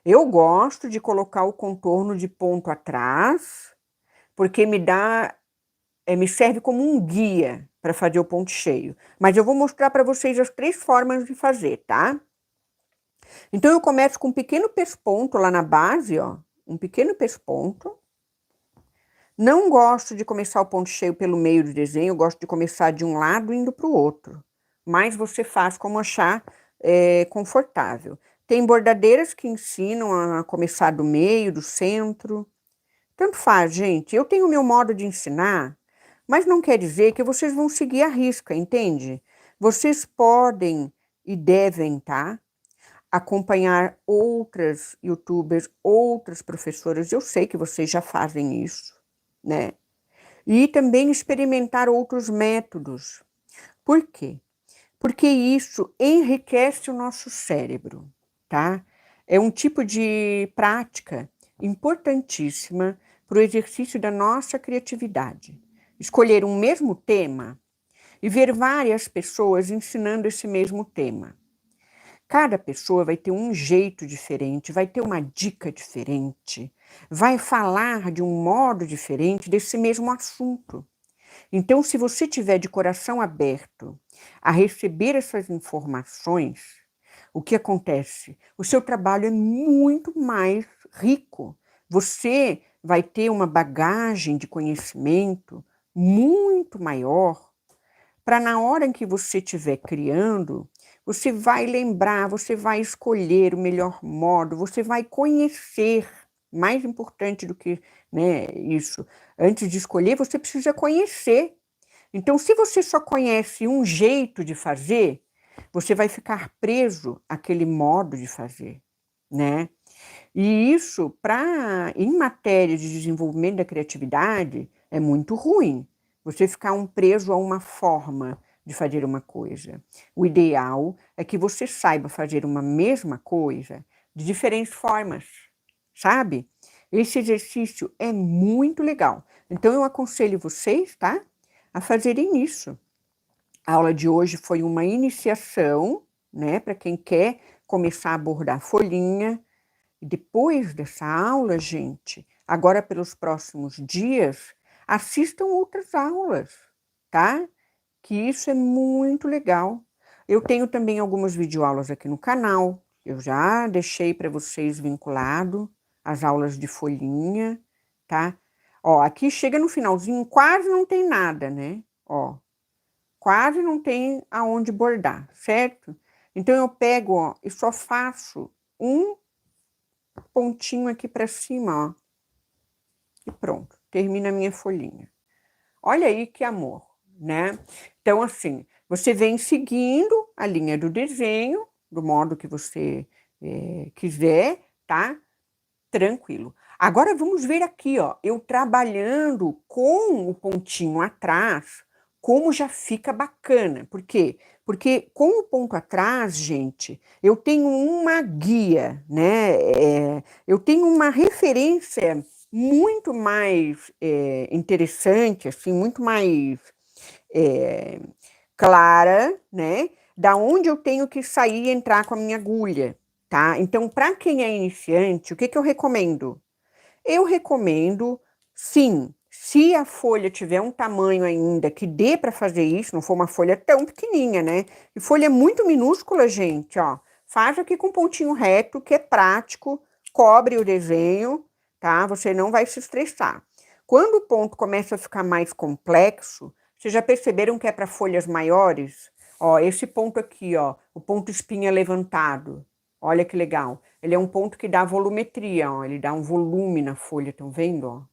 Eu gosto de colocar o contorno de ponto atrás, porque me dá me serve como um guia para fazer o ponto cheio. Mas eu vou mostrar para vocês as 3 formas de fazer, tá? Então, eu começo com um pequeno pesponto lá na base, ó. Um pequeno pesponto. Não gosto de começar o ponto cheio pelo meio do desenho, eu gosto de começar de um lado indo para o outro. Mas você faz como achar confortável. Tem bordadeiras que ensinam a começar do meio, do centro. Tanto faz, gente. Eu tenho o meu modo de ensinar, mas não quer dizer que vocês vão seguir a risca, entende? Vocês podem e devem, tá? Acompanhar outras youtubers, outras professoras. Eu sei que vocês já fazem isso, né? E também experimentar outros métodos. Por quê? Porque isso enriquece o nosso cérebro, tá? É um tipo de prática importantíssima para o exercício da nossa criatividade. Escolher um mesmo tema e ver várias pessoas ensinando esse mesmo tema. Cada pessoa vai ter um jeito diferente, vai ter uma dica diferente, vai falar de um modo diferente desse mesmo assunto. Então, se você tiver de coração aberto a receber essas informações, o que acontece? O seu trabalho é muito mais rico. Você vai ter uma bagagem de conhecimento muito maior para na hora em que você estiver criando, você vai lembrar, você vai escolher o melhor modo, você vai conhecer. Mais importante do que, né, isso, antes de escolher, você precisa conhecer. Então, se você só conhece um jeito de fazer, você vai ficar preso àquele modo de fazer, né? E isso, em matéria de desenvolvimento da criatividade, é muito ruim. Você ficar preso a uma forma de fazer uma coisa. O ideal é que você saiba fazer uma mesma coisa de diferentes formas, sabe? Esse exercício é muito legal. Então, eu aconselho vocês, tá? A fazerem isso. A aula de hoje foi uma iniciação, né? Para quem quer começar a bordar folhinha. E depois dessa aula, gente, agora pelos próximos dias, assistam outras aulas, tá? Que isso é muito legal. Eu tenho também algumas videoaulas aqui no canal. Eu já deixei para vocês vinculado as aulas de folhinha, tá? Ó, aqui chega no finalzinho, quase não tem nada, né? Ó, quase não tem aonde bordar, certo? Então eu pego, ó, e só faço um pontinho aqui para cima, ó. E pronto, termina a minha folhinha. Olha aí que amor, né? Então, assim, você vem seguindo a linha do desenho, do modo que você quiser, tá? Tranquilo. Agora vamos ver aqui, ó, eu trabalhando com o pontinho atrás, como já fica bacana. Por quê? Porque com o ponto atrás, gente, eu tenho uma guia, né? Eu tenho uma referência muito mais interessante, assim, muito mais clara, né? Da onde eu tenho que sair e entrar com a minha agulha, tá? Então, para quem é iniciante, o que que eu recomendo? Eu recomendo, sim, se a folha tiver um tamanho ainda que dê para fazer isso, não for uma folha tão pequenininha, né? E folha muito minúscula, gente, ó. Faz aqui com pontinho reto, que é prático, cobre o desenho, tá? Você não vai se estressar. Quando o ponto começa a ficar mais complexo, vocês já perceberam que é para folhas maiores? Ó, esse ponto aqui, ó, o ponto espinha levantado. Olha que legal. Ele é um ponto que dá volumetria, ó. Ele dá um volume na folha, estão vendo, ó?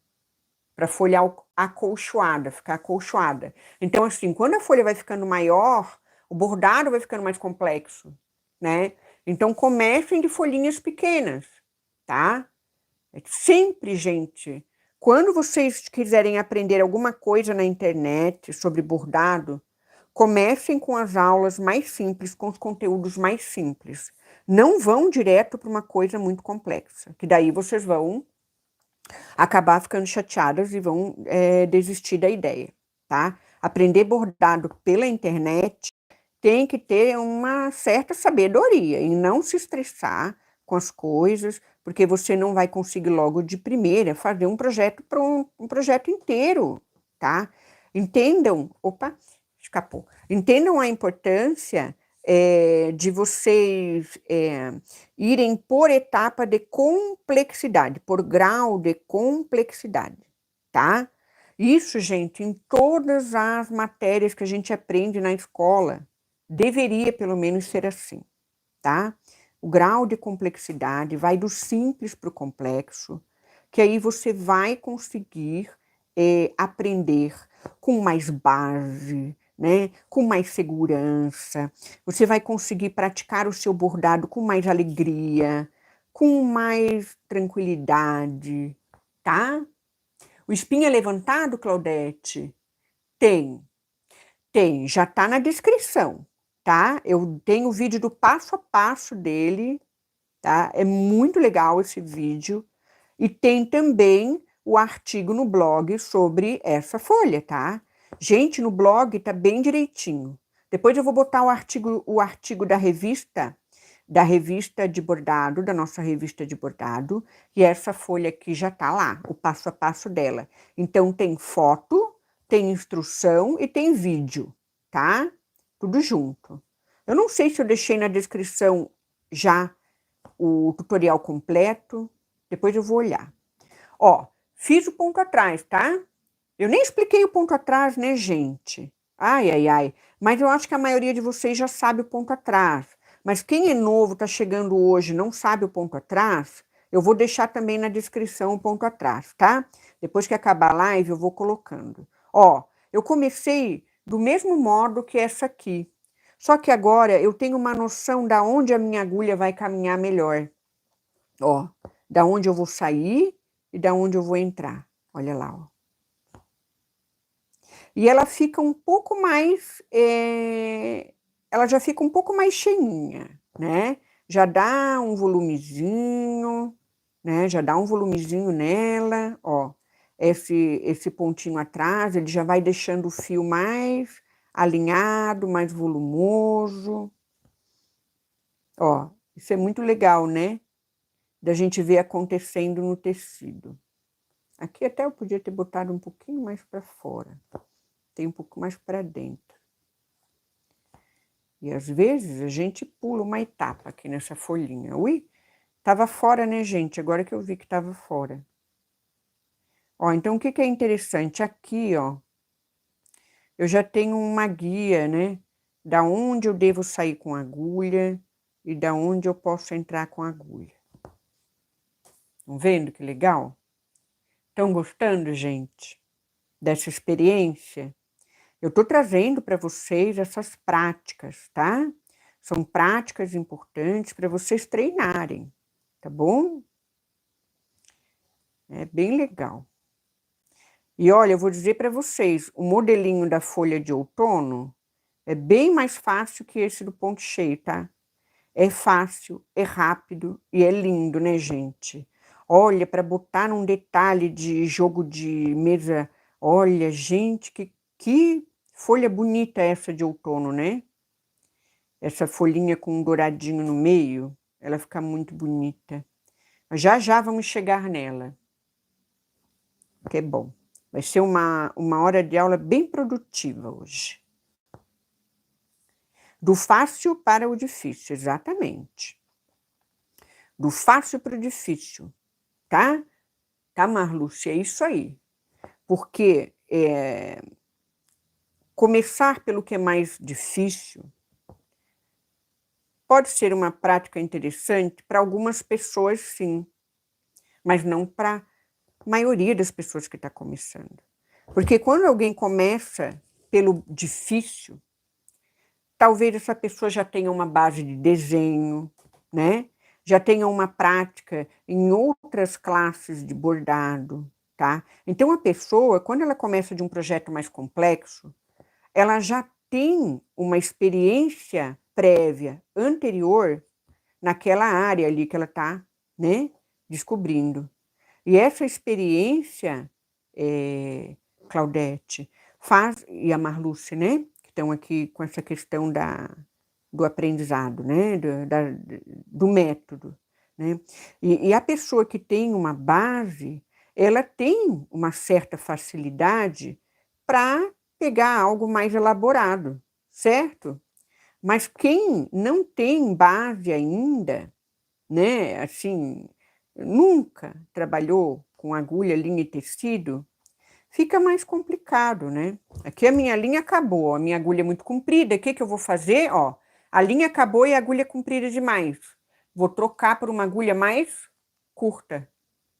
Para a folha acolchoada, ficar acolchoada. Então, assim, quando a folha vai ficando maior, o bordado vai ficando mais complexo, né? Então, comecem de folhinhas pequenas, tá? Sempre, gente, quando vocês quiserem aprender alguma coisa na internet sobre bordado, comecem com as aulas mais simples, com os conteúdos mais simples. Não vão direto para uma coisa muito complexa, que daí vocês vão acabar ficando chateadas e vão desistir da ideia, tá? Aprender bordado pela internet tem que ter uma certa sabedoria e não se estressar com as coisas, porque você não vai conseguir logo de primeira fazer um projeto para um projeto inteiro, tá? Entendam, opa, escapou. Entendam a importância de vocês irem por etapa de complexidade, por grau de complexidade, tá? Isso, gente, em todas as matérias que a gente aprende na escola, deveria pelo menos ser assim, tá? O grau de complexidade vai do simples para o complexo, que aí você vai conseguir aprender com mais base, né? Com mais segurança. Você vai conseguir praticar o seu bordado com mais alegria, com mais tranquilidade, tá? O espinha levantado, Claudete? Tem, tem, já tá na descrição, tá? Eu tenho o vídeo do passo a passo dele, tá? É muito legal esse vídeo. E tem também o artigo no blog sobre essa folha, tá? Gente, no blog tá bem direitinho. Depois eu vou botar o artigo da revista de bordado, da nossa revista de bordado, e essa folha aqui já tá lá, o passo a passo dela. Então tem foto, tem instrução e tem vídeo, tá? Tudo junto. Eu não sei se eu deixei na descrição já o tutorial completo, depois eu vou olhar. Ó, fiz o ponto atrás, tá? Eu nem expliquei o ponto atrás, né, gente? Ai, ai, ai. Mas eu acho que a maioria de vocês já sabe o ponto atrás. Mas quem é novo, tá chegando hoje, não sabe o ponto atrás, eu vou deixar também na descrição o ponto atrás, tá? Depois que acabar a live, eu vou colocando. Ó, eu comecei do mesmo modo que essa aqui. Só que agora eu tenho uma noção da onde a minha agulha vai caminhar melhor. Ó, da onde eu vou sair e da onde eu vou entrar. Olha lá, ó. E ela fica um pouco mais, ela já fica um pouco mais cheinha, né? Já dá um volumezinho, né? Já dá um volumezinho nela, ó. Esse pontinho atrás, ele já vai deixando o fio mais alinhado, mais volumoso. Ó, isso é muito legal, né? Da gente ver acontecendo no tecido. Aqui até eu podia ter botado um pouquinho mais para fora. Tem um pouco mais para dentro. E às vezes a gente pula uma etapa aqui nessa folhinha. Ui, tava fora, né, gente? Agora que eu vi que tava fora. Ó, então o que que é interessante? Aqui, ó, eu já tenho uma guia, né? Da onde eu devo sair com a agulha e da onde eu posso entrar com a agulha. Estão vendo que legal? Estão gostando, gente, dessa experiência? Eu estou trazendo para vocês essas práticas, tá? São práticas importantes para vocês treinarem, tá bom? É bem legal. E olha, eu vou dizer para vocês, o modelinho da folha de outono é bem mais fácil que esse do ponto cheio, tá? É fácil, é rápido e é lindo, né, gente? Olha, para botar num detalhe de jogo de mesa, olha, gente, que folha bonita essa de outono, né? Essa folhinha com um douradinho no meio, ela fica muito bonita. Mas já já vamos chegar nela, que é bom. Vai ser uma hora de aula bem produtiva hoje. Do fácil para o difícil, exatamente. Do fácil para o difícil, tá? Tá, Marluce? É isso aí. Porque começar pelo que é mais difícil pode ser uma prática interessante para algumas pessoas, sim, mas não para a maioria das pessoas que está começando. Porque quando alguém começa pelo difícil, talvez essa pessoa já tenha uma base de desenho, né? Já tenha uma prática em outras classes de bordado, tá? Então, a pessoa, quando ela começa de um projeto mais complexo, ela já tem uma experiência prévia, anterior, naquela área ali que ela está, né, descobrindo. E essa experiência, Claudete, e a Marluce, né, que estão aqui com essa questão do aprendizado, né, do método, né, e a pessoa que tem uma base, ela tem uma certa facilidade para pegar algo mais elaborado, certo? Mas quem não tem base ainda, né, assim, nunca trabalhou com agulha, linha e tecido, fica mais complicado, né? Aqui a minha linha acabou, a minha agulha é muito comprida, o que que eu vou fazer? Ó, a linha acabou e a agulha é comprida demais. Vou trocar por uma agulha mais curta,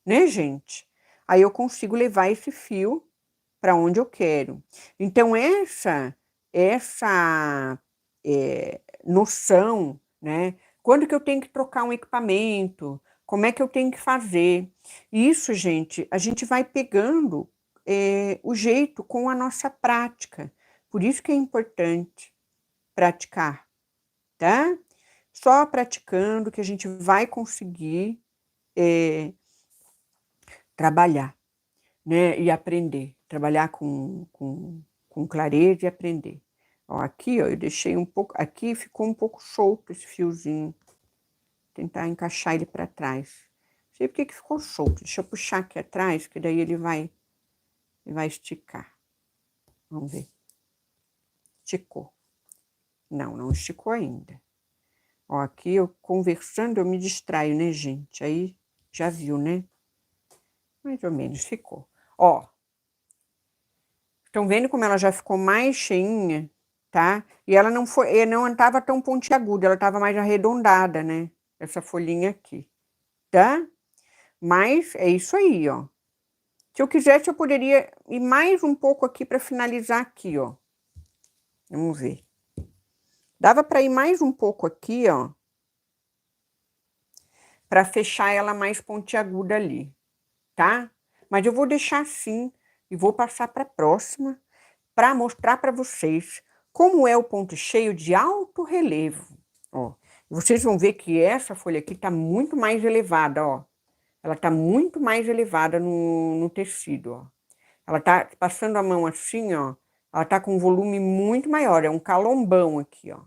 né, gente? Aí eu consigo levar esse fio para onde eu quero. Então, essa noção, né? Quando que eu tenho que trocar um equipamento? Como é que eu tenho que fazer? Isso, gente, a gente vai pegando o jeito com a nossa prática. Por isso que é importante praticar, tá? Só praticando que a gente vai conseguir trabalhar, né? E aprender. Trabalhar com clareza e aprender. Ó, aqui, ó, eu deixei um pouco... Aqui ficou um pouco solto esse fiozinho. Tentar encaixar ele para trás. Não sei por que ficou solto. Deixa eu puxar aqui atrás, que daí ele vai esticar. Vamos ver. Esticou. Não, não esticou ainda. Ó, aqui eu conversando, eu me distraio, né, gente? Aí já viu, né? Mais ou menos ficou. Ó, estão vendo como ela já ficou mais cheinha, tá? E ela não estava tão pontiaguda, ela estava mais arredondada, né? Essa folhinha aqui, tá? Mas é isso aí, ó. Se eu quisesse, eu poderia ir mais um pouco aqui para finalizar aqui, ó. Vamos ver. Dava para ir mais um pouco aqui, ó, para fechar ela mais pontiaguda ali, tá? Mas eu vou deixar assim e vou passar para a próxima para mostrar para vocês como é o ponto cheio de alto relevo, ó. Vocês vão ver que essa folha aqui tá muito mais elevada, ó. Ela tá muito mais elevada no tecido, ó. Ela tá passando a mão assim, ó. Ela tá com um volume muito maior, é um calombão aqui, ó,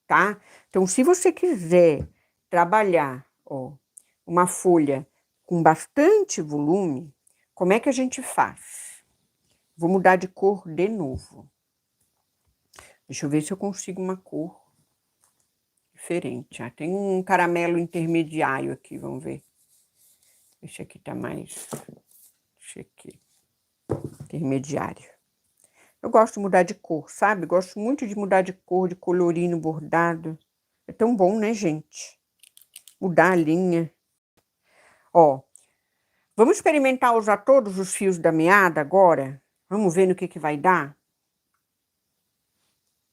tá? Então, se você quiser trabalhar, ó, uma folha com bastante volume, como é que a gente faz? Vou mudar de cor de novo. Deixa eu ver se eu consigo uma cor diferente. Ah, tem um caramelo intermediário aqui, vamos ver. Esse aqui tá mais... Esse aqui. Intermediário. Eu gosto de mudar de cor, sabe? Gosto muito de mudar de cor, de colorir no bordado. É tão bom, né, gente? Mudar a linha. Ó, vamos experimentar usar todos os fios da meada agora? Vamos ver no que vai dar?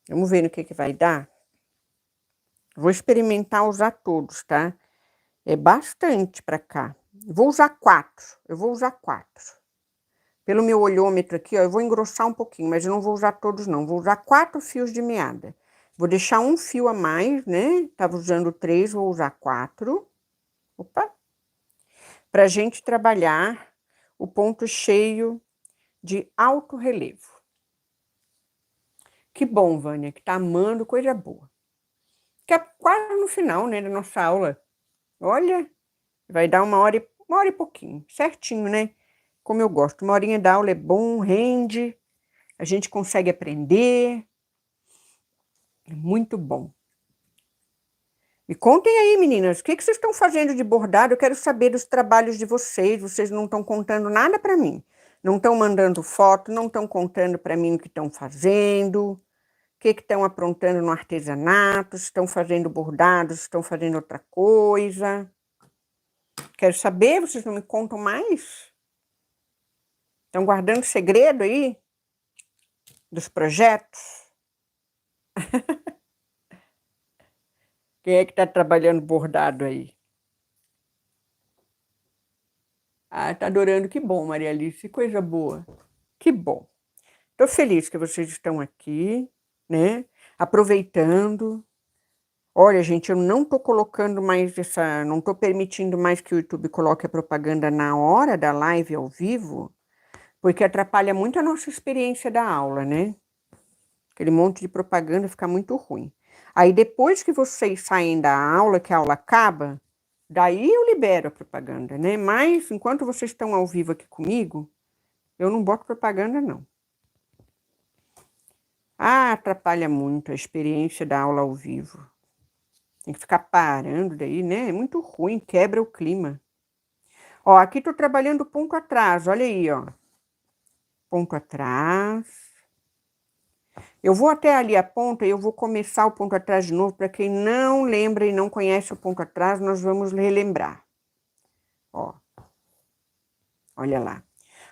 Vamos ver no que vai dar? Vou experimentar usar todos, tá? É bastante para cá. Vou usar 4. Eu vou usar 4. Pelo meu olhômetro aqui, ó, eu vou engrossar um pouquinho, mas eu não vou usar todos, não. Vou usar 4 fios de meada. Vou deixar um fio a mais, né? Tava usando 3, vou usar 4. Opa! Pra gente trabalhar o ponto cheio de alto relevo. Que bom, Vânia, que tá amando, coisa boa. Que é quase no final, né, da nossa aula. Olha, vai dar uma hora e pouquinho, certinho, né? Como eu gosto. Uma horinha da aula é bom, rende, a gente consegue aprender. É muito bom. Me contem aí, meninas, o que vocês estão fazendo de bordado? Eu quero saber dos trabalhos de vocês. Vocês não estão contando nada para mim. Não estão mandando foto, não estão contando para mim o que estão fazendo. O que estão aprontando no artesanato, se estão fazendo bordados, se estão fazendo outra coisa. Quero saber, vocês não me contam mais? Estão guardando segredo aí? Dos projetos? Quem é que está trabalhando bordado aí? Ah, tá adorando, que bom, Maria Alice, coisa boa. Que bom. Estou feliz que vocês estão aqui, né? Aproveitando. Olha, gente, eu não estou colocando mais não estou permitindo mais que o YouTube coloque a propaganda na hora da live ao vivo, porque atrapalha muito a nossa experiência da aula, né? Aquele monte de propaganda fica muito ruim. Aí depois que vocês saem da aula, que a aula acaba, daí eu libero a propaganda, né? Mas enquanto vocês estão ao vivo aqui comigo, eu não boto propaganda, não. Ah, atrapalha muito a experiência da aula ao vivo. Tem que ficar parando daí, né? É muito ruim, quebra o clima. Ó, aqui tô trabalhando ponto atrás, olha aí, ó. Ponto atrás. Eu vou até ali a ponta e eu vou começar o ponto atrás de novo. Para quem não lembra e não conhece o ponto atrás, nós vamos relembrar. Ó, olha lá.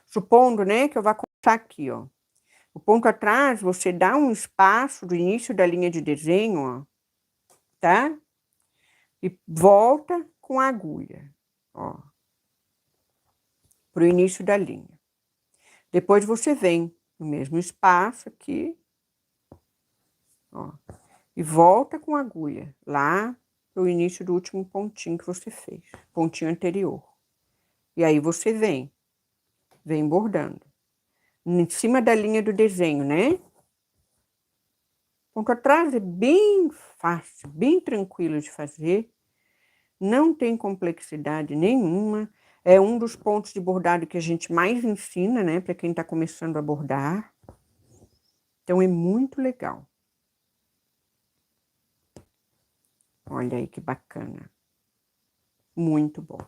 Supondo, né, que eu vou começar aqui, ó. O ponto atrás, você dá um espaço do início da linha de desenho, ó, tá? E volta com a agulha, ó, pro início da linha. Depois você vem no mesmo espaço aqui, ó, e volta com a agulha lá pro início do último pontinho que você fez, pontinho anterior. E aí você vem bordando em cima da linha do desenho, né? Ponto atrás é bem fácil, bem tranquilo de fazer, não tem complexidade nenhuma. É um dos pontos de bordado que a gente mais ensina, né, para quem está começando a bordar. Então é muito legal. Olha aí que bacana. Muito bom.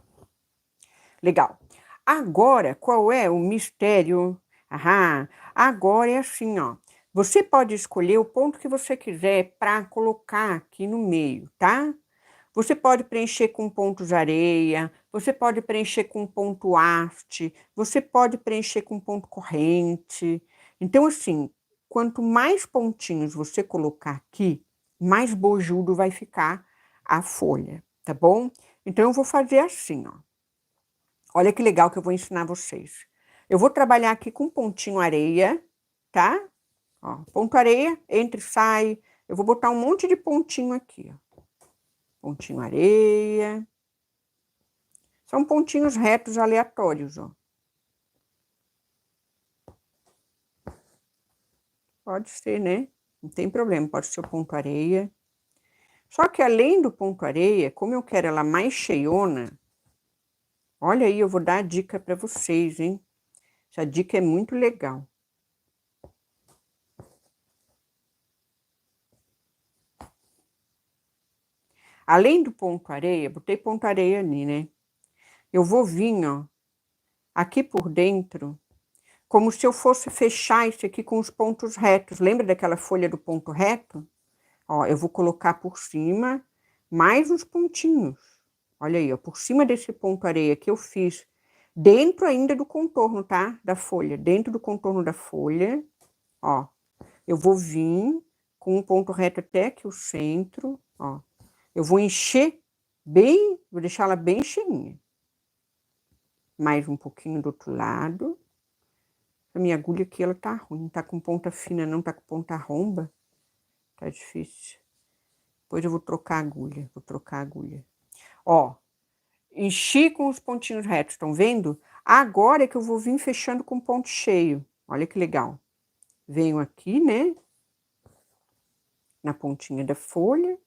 Legal. Agora, qual é o mistério? Agora é assim, ó. Você pode escolher o ponto que você quiser para colocar aqui no meio, tá? Você pode preencher com pontos areia, você pode preencher com ponto haste, você pode preencher com ponto corrente. Então, assim, quanto mais pontinhos você colocar aqui, mais bojudo vai ficar a folha, tá bom? Então, eu vou fazer assim, ó. Olha que legal que eu vou ensinar vocês. Eu vou trabalhar aqui com pontinho areia, tá? Ó, ponto areia, entra e sai. Eu vou botar um monte de pontinho aqui, ó. Pontinho areia. São pontinhos retos aleatórios, ó. Pode ser, né? Não tem problema, pode ser o ponto areia. Só que além do ponto areia, como eu quero ela mais cheiona, olha aí, eu vou dar a dica para vocês, hein? Essa dica é muito legal. Além do ponto areia, botei ponto areia ali, né? Eu vou vir, ó, aqui por dentro, como se eu fosse fechar isso aqui com os pontos retos. Lembra daquela folha do ponto reto? Ó, eu vou colocar por cima mais uns pontinhos. Olha aí, ó, por cima desse ponto areia que eu fiz, dentro ainda do contorno, tá? Da folha, dentro do contorno da folha, ó. Eu vou vir com um ponto reto até aqui o centro, ó. Eu vou encher bem, vou deixar ela bem cheinha. Mais um pouquinho do outro lado. A minha agulha aqui, ela tá ruim, tá com ponta fina não, tá com ponta romba. Tá difícil. Depois eu vou trocar a agulha, Ó, enchi com os pontinhos retos, estão vendo? Agora é que eu vou vir fechando com ponto cheio. Olha que legal. Venho aqui, né? Na pontinha da folha.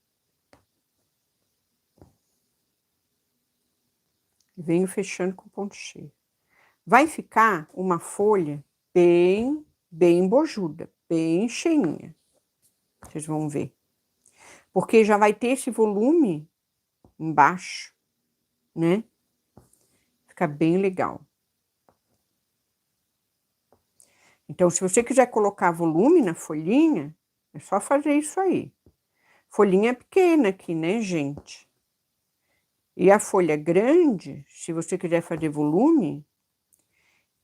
Venho fechando com ponto cheio. Vai ficar uma folha bem bojuda, bem cheinha. Vocês vão ver. Porque já vai ter esse volume embaixo, né? Fica bem legal. Então, se você quiser colocar volume na folhinha, é só fazer isso aí. Folhinha pequena aqui, né, gente? E a folha grande, se você quiser fazer volume,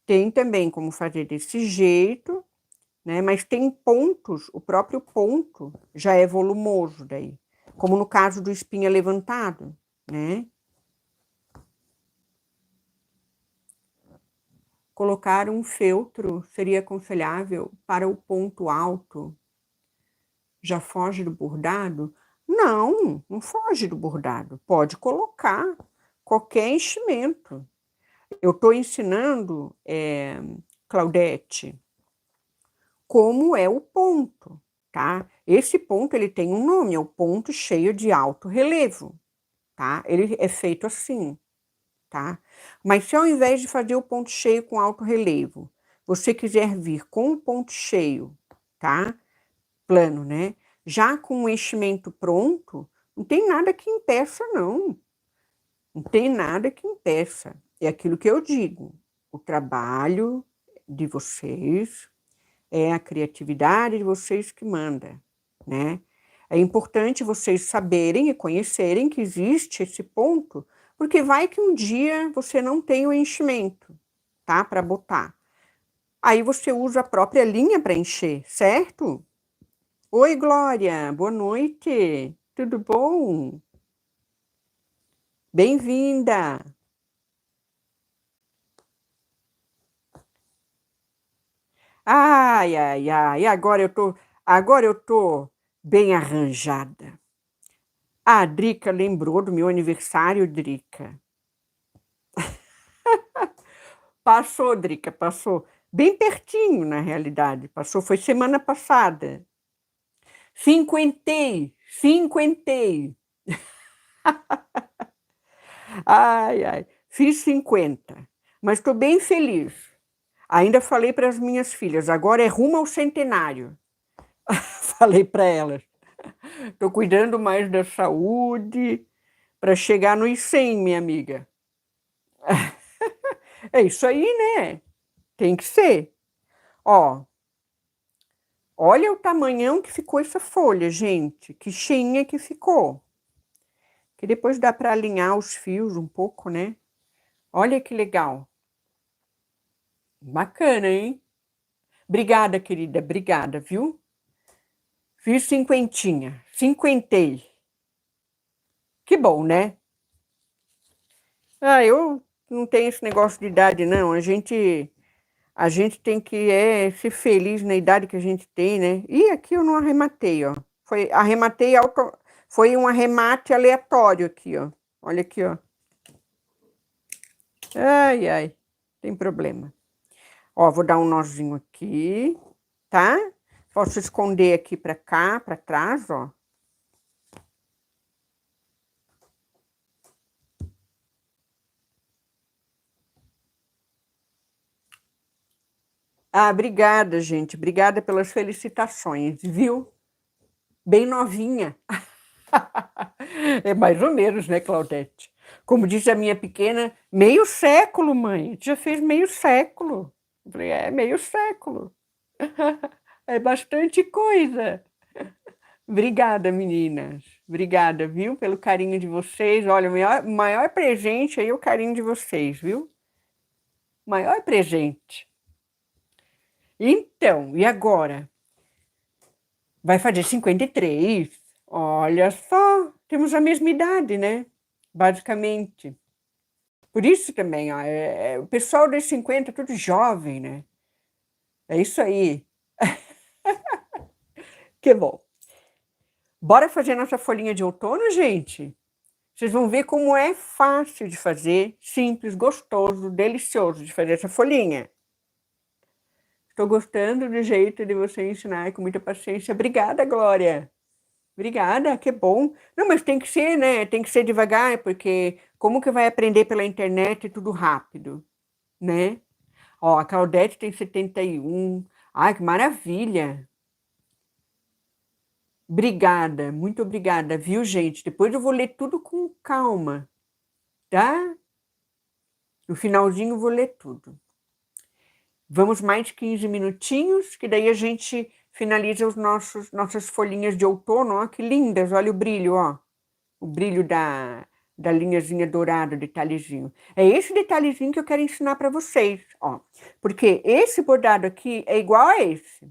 tem também como fazer desse jeito, né? Mas tem pontos, o próprio ponto já é volumoso daí. Como no caso do espinha levantado, né? Colocar um feltro seria aconselhável para o ponto alto. Já foge do bordado? Não, não foge do bordado. Pode colocar qualquer enchimento. Eu estou ensinando, Claudete, como é o ponto, tá? Esse ponto, ele tem um nome, é o ponto cheio de alto relevo, tá? Ele é feito assim, tá? Mas se ao invés de fazer o ponto cheio com alto relevo, você quiser vir com o ponto cheio, tá? plano, né? Já com o enchimento pronto, não tem nada que impeça, não. Não tem nada que impeça. É aquilo que eu digo. O trabalho de vocês, é a criatividade de vocês que manda, né? É importante vocês saberem e conhecerem que existe esse ponto, porque vai que um dia você não tem o enchimento, tá? Para botar. Aí você usa a própria linha para encher, certo? Oi, Glória, boa noite. Tudo bom? Bem-vinda. Ai, ai, ai, agora eu tô bem arranjada. A Drica lembrou do meu aniversário, Drica. Passou, Drica, passou. Bem pertinho, na realidade. Passou, foi semana passada. Cinquentei, cinquentei. Ai, ai, fiz 50. Mas estou bem feliz. Ainda falei para as minhas filhas, agora é rumo ao centenário. Falei para elas. Estou cuidando mais da saúde para chegar nos 100, minha amiga. É isso aí, né? Tem que ser. Ó, olha o tamanhão que ficou essa folha, gente. Que cheinha que ficou. Que depois dá para alinhar os fios um pouco, né? Olha que legal. Bacana, hein? Obrigada, querida. Obrigada, viu? Fiz cinquentinha. Cinquentei. Que bom, né? Ah, eu não tenho esse negócio de idade, não. A gente tem que ser feliz na idade que a gente tem, né? E aqui eu não arrematei, ó. Foi um arremate aleatório aqui, ó. Olha aqui, ó. Ai, ai, tem problema. Ó, vou dar um nozinho aqui, tá? Posso esconder aqui pra cá, pra trás, ó. Ah, obrigada, gente. Obrigada pelas felicitações, viu? Bem novinha. É mais ou menos, né, Claudete? Como disse a minha pequena, meio século, mãe. Já fez meio século. Eu falei, é meio século. É bastante coisa. Obrigada, meninas. Obrigada, viu, pelo carinho de vocês. Olha, o maior presente aí é o carinho de vocês, viu? Maior presente. Então, e agora? Vai fazer 53. Olha só, temos a mesma idade, né? Basicamente. Por isso também, ó, o pessoal dos 50 é tudo jovem, né? É isso aí. Que bom. Bora fazer nossa folhinha de outono, gente? Vocês vão ver como é fácil de fazer, simples, gostoso, delicioso de fazer essa folhinha. Estou gostando do jeito de você ensinar com muita paciência. Obrigada, Glória. Obrigada, que bom. Não, mas tem que ser, né? Tem que ser devagar, porque como que vai aprender pela internet tudo rápido, né? Ó, a Claudete tem 71. Ai, que maravilha. Obrigada, muito obrigada, viu, gente? Depois eu vou ler tudo com calma, tá? No finalzinho eu vou ler tudo. Vamos mais 15 minutinhos, que daí a gente finaliza nossas folhinhas de outono, ó, que lindas, olha o brilho, ó. O brilho da linhazinha dourada, o detalhezinho. É esse detalhezinho que eu quero ensinar para vocês, ó. Porque esse bordado aqui é igual a esse.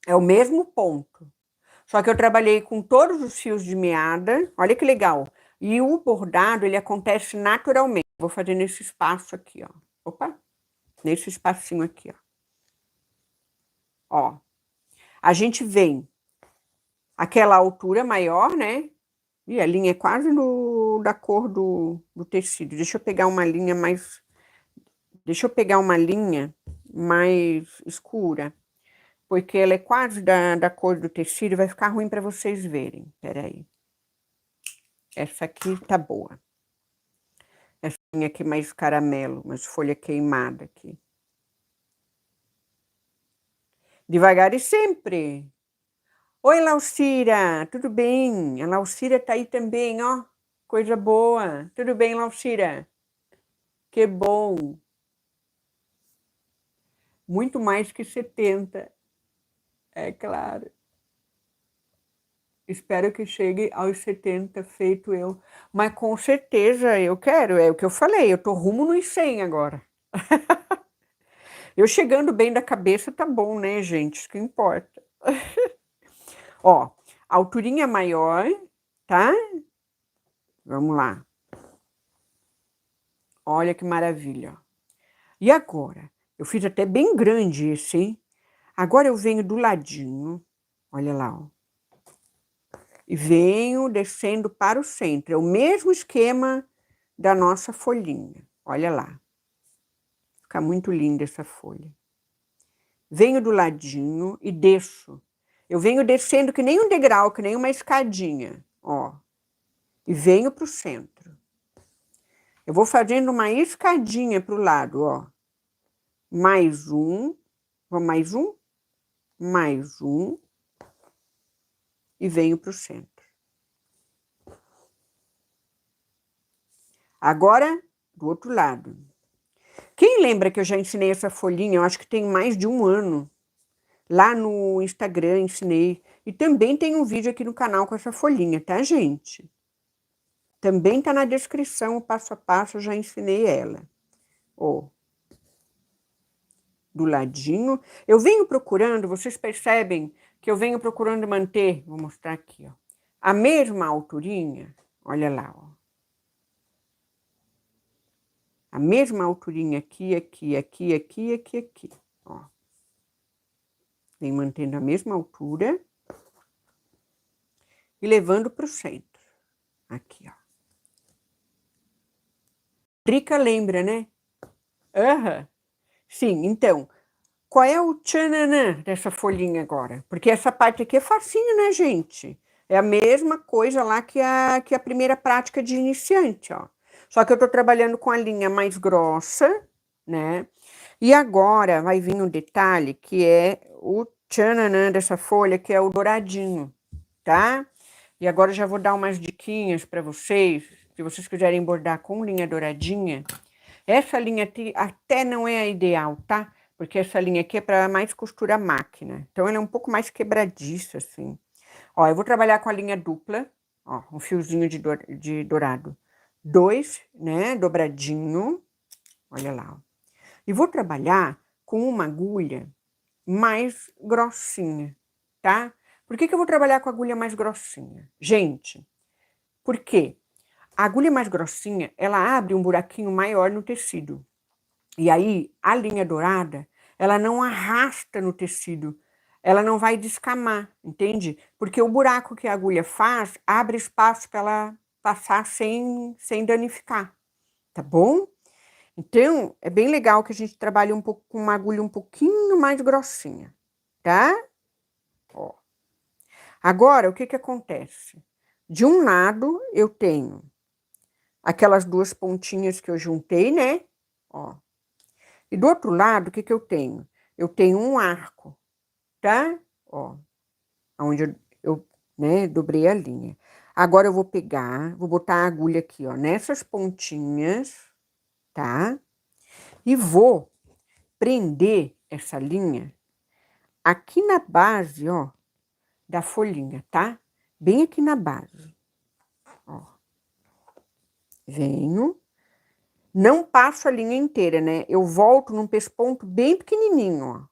É o mesmo ponto. Só que eu trabalhei com todos os fios de meada. Olha que legal. E o bordado, ele acontece naturalmente. Vou fazer nesse espaço aqui, ó. Opa! Nesse espacinho aqui, ó. Ó. A gente vem aquela altura maior, né? E a linha é quase da cor do tecido. Deixa eu pegar uma linha mais escura, porque ela é quase da cor do tecido e vai ficar ruim para vocês verem. Peraí. Essa aqui tá boa. Essa linha aqui mais caramelo, mais folha queimada aqui. Devagar e sempre. Oi, Laucira, tudo bem? A Laucira tá aí também, ó. Coisa boa. Tudo bem, Laucira? Que bom. Muito mais que 70, é claro. Espero que chegue aos 70, feito eu. Mas com certeza eu quero, é o que eu falei, eu tô rumo nos 100 agora. Eu chegando bem da cabeça tá bom, né, gente? Isso que importa. Ó, a alturinha maior, tá? Vamos lá. Olha que maravilha. E agora? Eu fiz até bem grande esse, hein? Agora eu venho do ladinho, olha lá, ó. E venho descendo para o centro. É o mesmo esquema da nossa folhinha. Olha lá. Fica muito linda essa folha. Venho do ladinho e desço. Eu venho descendo que nem um degrau, que nem uma escadinha, ó. E venho para o centro. Eu vou fazendo uma escadinha para o lado, ó. Mais um, mais um, mais um. E venho para o centro. Agora, do outro lado. Quem lembra que eu já ensinei essa folhinha? Eu acho que tem mais de um ano. Lá no Instagram ensinei. E também tem um vídeo aqui no canal com essa folhinha, tá, gente? Também tá na descrição, o passo a passo, eu já ensinei ela. Ó. Do ladinho. Eu venho procurando, vocês percebem que eu venho procurando manter, vou mostrar aqui, ó. A mesma alturinha, olha lá, ó. A mesma alturinha aqui, aqui, aqui, aqui, aqui, aqui, ó. Vem mantendo a mesma altura e levando para o centro. Aqui, ó. Drica lembra, né? Aham. Sim, então, qual é o tchananã dessa folhinha agora? Porque essa parte aqui é facinho, né, gente? É a mesma coisa lá que a primeira prática de iniciante, ó. Só que eu tô trabalhando com a linha mais grossa, né? E agora vai vir um detalhe que é o tchananã dessa folha, que é o douradinho, tá? E agora eu já vou dar umas diquinhas para vocês, se vocês quiserem bordar com linha douradinha. Essa linha aqui até não é a ideal, tá? Porque essa linha aqui é para mais costura máquina. Então ela é um pouco mais quebradiça, assim. Ó, eu vou trabalhar com a linha dupla, ó, um fiozinho de dourado. 2, né, dobradinho. Olha lá, ó. E vou trabalhar com uma agulha mais grossinha, tá? Por que que eu vou trabalhar com a agulha mais grossinha? Gente, por quê? A agulha mais grossinha, ela abre um buraquinho maior no tecido. E aí, a linha dourada, ela não arrasta no tecido, ela não vai descamar, entende? Porque o buraco que a agulha faz, abre espaço para ela passar sem danificar, tá bom? Então, é bem legal que a gente trabalhe um pouco com uma agulha um pouquinho mais grossinha, tá? Ó. Agora, o que que acontece? De um lado, eu tenho aquelas duas pontinhas que eu juntei, né? Ó. E do outro lado, o que que eu tenho? Eu tenho um arco, tá? Ó, onde né, dobrei a linha. Agora eu vou pegar, vou botar a agulha aqui, ó, nessas pontinhas, tá? E vou prender essa linha aqui na base, ó, da folhinha, tá? Bem aqui na base, ó. Venho. Não passo a linha inteira, né? Eu volto num pesponto bem pequenininho, ó.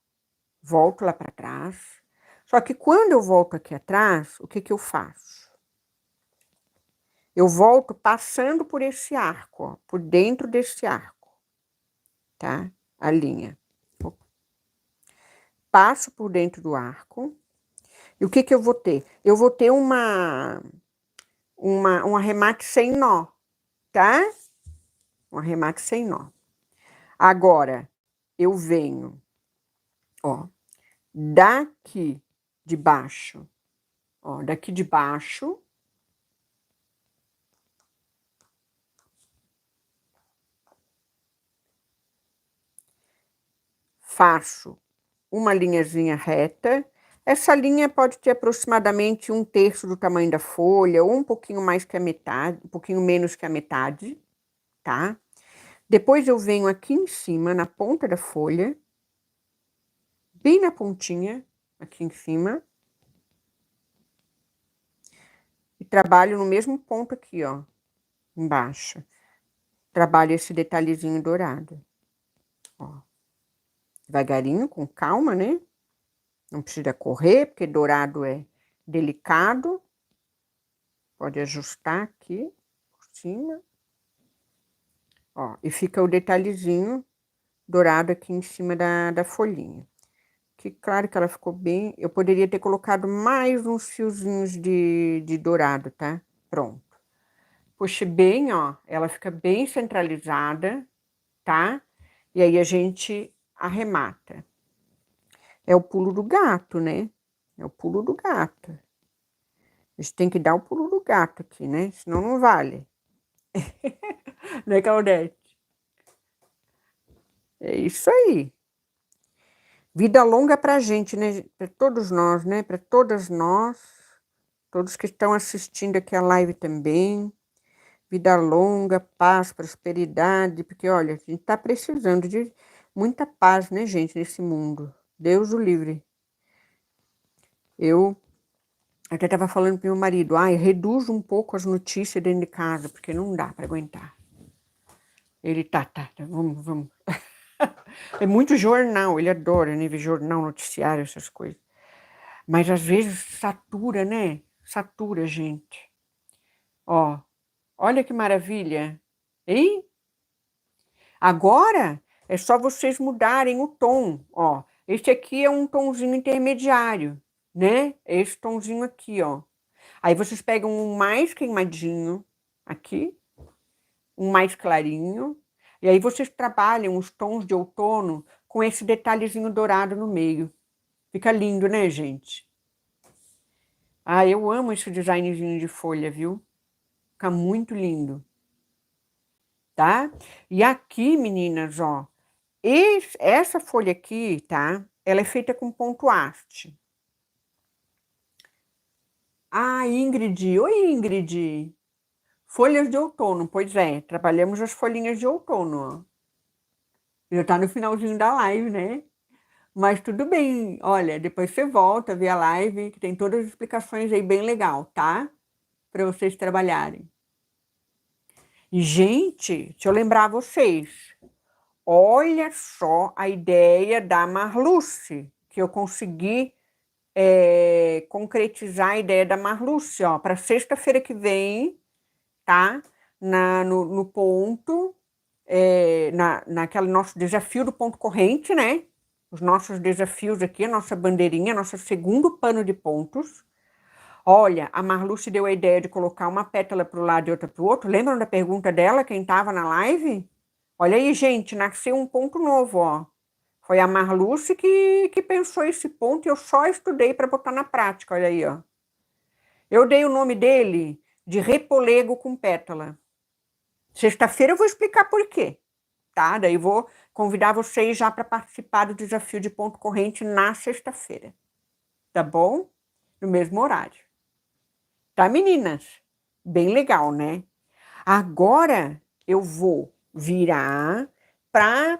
Volto lá para trás. Só que quando eu volto aqui atrás, o que que eu faço? Eu volto passando por esse arco, ó, por dentro desse arco, tá? A linha. Passo por dentro do arco. E o que que eu vou ter? Eu vou ter um arremate sem nó, tá? Um arremate sem nó. Agora, eu venho, ó, daqui de baixo, ó, daqui de baixo, faço uma linhazinha reta, Essa linha pode ter aproximadamente 1/3 do tamanho da folha, ou um pouquinho mais que a metade, um pouquinho menos que a metade, tá? Depois eu venho aqui em cima, na ponta da folha, bem na pontinha, aqui em cima, e trabalho no mesmo ponto aqui, ó, embaixo. Trabalho esse detalhezinho dourado, ó. Devagarinho, com calma, né? Não precisa correr, porque dourado é delicado. Pode ajustar aqui, por cima. Ó, e fica o detalhezinho dourado aqui em cima da folhinha. Que claro que ela ficou bem... Eu poderia ter colocado mais uns fiozinhos de dourado, tá? Pronto. Puxe bem, ó, ela fica bem centralizada, tá? E aí a gente arremata. É o pulo do gato, né? É o pulo do gato. A gente tem que dar o pulo do gato aqui, né? Senão não vale. Né, Claudete? É isso aí. Vida longa pra gente, né? Pra todos nós, né? Pra todas nós. Todos que estão assistindo aqui a live também. Vida longa, paz, prosperidade. Porque, olha, a gente tá precisando de muita paz, né, gente, nesse mundo. Deus o livre. Eu até estava falando pro meu marido, reduz um pouco as notícias dentro de casa, porque não dá para aguentar. Ele, tá, vamos. É muito jornal, ele adora, né, ver jornal, noticiário, essas coisas. Mas às vezes satura, né? Satura, gente. Ó, olha que maravilha. Hein? Agora é só vocês mudarem o tom, ó. Este aqui é um tomzinho intermediário, né? Esse tomzinho aqui, ó. Aí vocês pegam um mais queimadinho aqui, um mais clarinho, e aí vocês trabalham os tons de outono com esse detalhezinho dourado no meio. Fica lindo, né, gente? Eu amo esse designzinho de folha, viu? Fica muito lindo, tá? E aqui, meninas, ó, essa folha aqui, tá? Ela é feita com ponto haste. Ingrid. Oi, Ingrid. Folhas de outono, pois é, trabalhamos as folhinhas de outono, ó. Já tá no finalzinho da live, né? Mas tudo bem, olha, depois você volta, vê a live, que tem todas as explicações aí bem legal, tá? Para vocês trabalharem. E, gente, deixa eu lembrar vocês, olha só a ideia da Marluce, que eu consegui concretizar a ideia da Marluce, ó, para sexta-feira que vem, tá? No ponto, naquele nosso desafio do ponto corrente, né? Os nossos desafios aqui, a nossa bandeirinha, nosso segundo pano de pontos. Olha, a Marluce deu a ideia de colocar uma pétala para o lado e outra para o outro. Lembram da pergunta dela, quem estava na live? Olha aí, gente, nasceu um ponto novo, ó. Foi a Marluce que pensou esse ponto e eu só estudei para botar na prática, olha aí, ó. Eu dei o nome dele de repolego com pétala. Sexta-feira eu vou explicar por quê, tá? Daí vou convidar vocês já para participar do desafio de ponto corrente na sexta-feira, tá bom? No mesmo horário. Tá, meninas? Bem legal, né? Agora eu vou virar para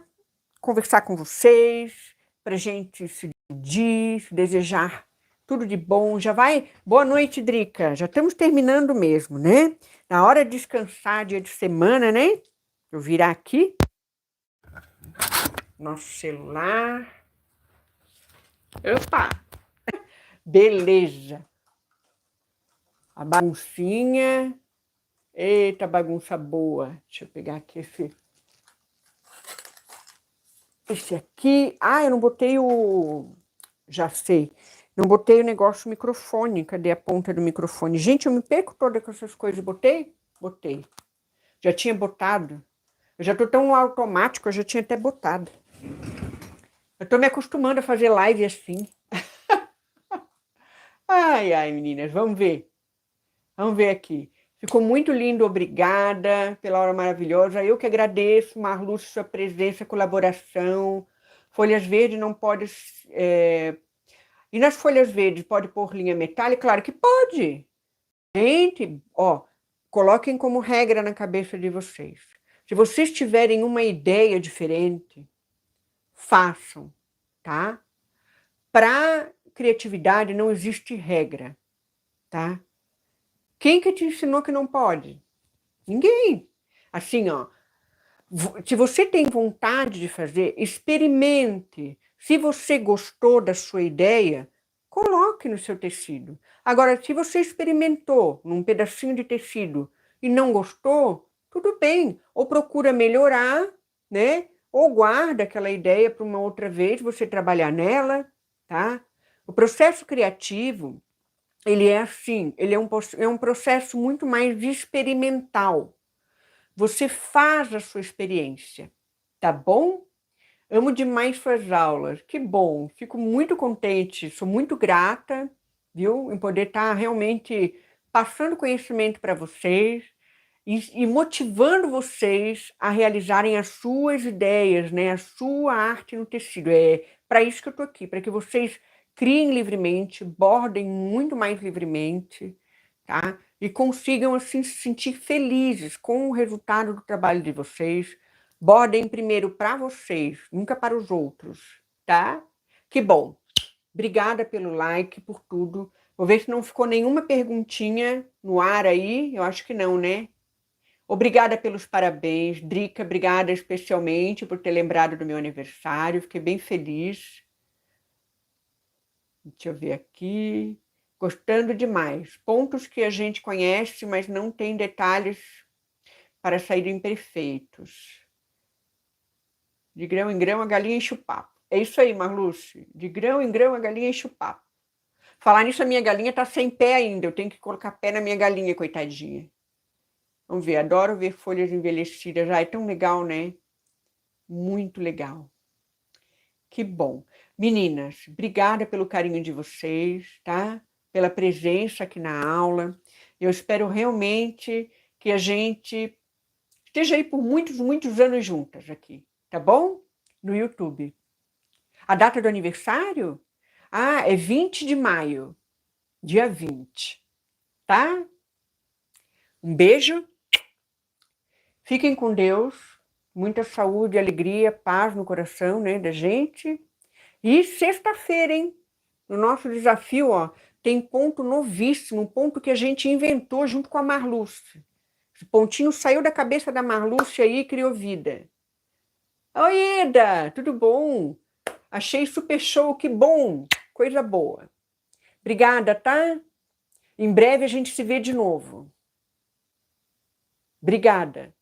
conversar com vocês, para gente se despedir, se desejar tudo de bom. Já vai. Boa noite, Drica. Já estamos terminando mesmo, né? Na hora de descansar, dia de semana, né? Eu virar aqui nosso celular. Opa! Beleza. A baguncinha. Eita, bagunça boa. Deixa eu pegar aqui esse aqui. Eu não botei o... Já sei. Não botei o negócio microfone. Cadê a ponta do microfone? Gente, eu me perco toda com essas coisas. Botei? Botei. Já tinha botado. Eu já tô tão automático, eu já tinha até botado. Eu tô me acostumando a fazer live assim. Ai, meninas, vamos ver. Vamos ver aqui. Ficou muito lindo, obrigada pela hora maravilhosa. Eu que agradeço, Marluce, sua presença, colaboração. Folhas Verdes não pode E nas folhas verdes pode pôr linha metálica? Claro que pode. Gente, ó, coloquem como regra na cabeça de vocês. Se vocês tiverem uma ideia diferente, façam, tá? Para criatividade não existe regra, tá? Quem que te ensinou que não pode? Ninguém. Assim, ó, se você tem vontade de fazer, experimente. Se você gostou da sua ideia, coloque no seu tecido. Agora, se você experimentou num pedacinho de tecido e não gostou, tudo bem. Ou procura melhorar, né? Ou guarda aquela ideia para uma outra vez você trabalhar nela, tá? O processo criativo, ele é assim, ele é um processo muito mais experimental. Você faz a sua experiência, tá bom? Amo demais suas aulas, que bom, fico muito contente, sou muito grata, viu, em poder estar realmente passando conhecimento para vocês e motivando vocês a realizarem as suas ideias, né, a sua arte no tecido. É para isso que eu estou aqui, para que vocês criem livremente, bordem muito mais livremente, tá? E consigam assim se sentir felizes com o resultado do trabalho de vocês. Bordem primeiro para vocês, nunca para os outros, tá? Que bom. Obrigada pelo like, por tudo. Vou ver se não ficou nenhuma perguntinha no ar aí. Eu acho que não, né? Obrigada pelos parabéns. Drica, obrigada especialmente por ter lembrado do meu aniversário. Fiquei bem feliz. Deixa eu ver aqui. Gostando demais. Pontos que a gente conhece, mas não tem detalhes para saírem perfeitos. De grão em grão, a galinha enche o papo. É isso aí, Marluce. De grão em grão, a galinha enche o papo. Falar nisso, a minha galinha tá sem pé ainda. Eu tenho que colocar pé na minha galinha, coitadinha. Vamos ver, adoro ver folhas envelhecidas. Ah, é tão legal, né? Muito legal. Que bom. Meninas, obrigada pelo carinho de vocês, tá? Pela presença aqui na aula. Eu espero realmente que a gente esteja aí por muitos, muitos anos juntas aqui, tá bom? No YouTube. A data do aniversário? Ah, é 20 de maio, dia 20, tá? Um beijo. Fiquem com Deus. Muita saúde, alegria, paz no coração, né, da gente. E sexta-feira, hein? No nosso desafio, ó, tem ponto novíssimo, um ponto que a gente inventou junto com a Marluce. Esse pontinho saiu da cabeça da Marluce aí e criou vida. Oi, Eda, tudo bom? Achei super show, que bom, coisa boa. Obrigada, tá? Em breve a gente se vê de novo. Obrigada.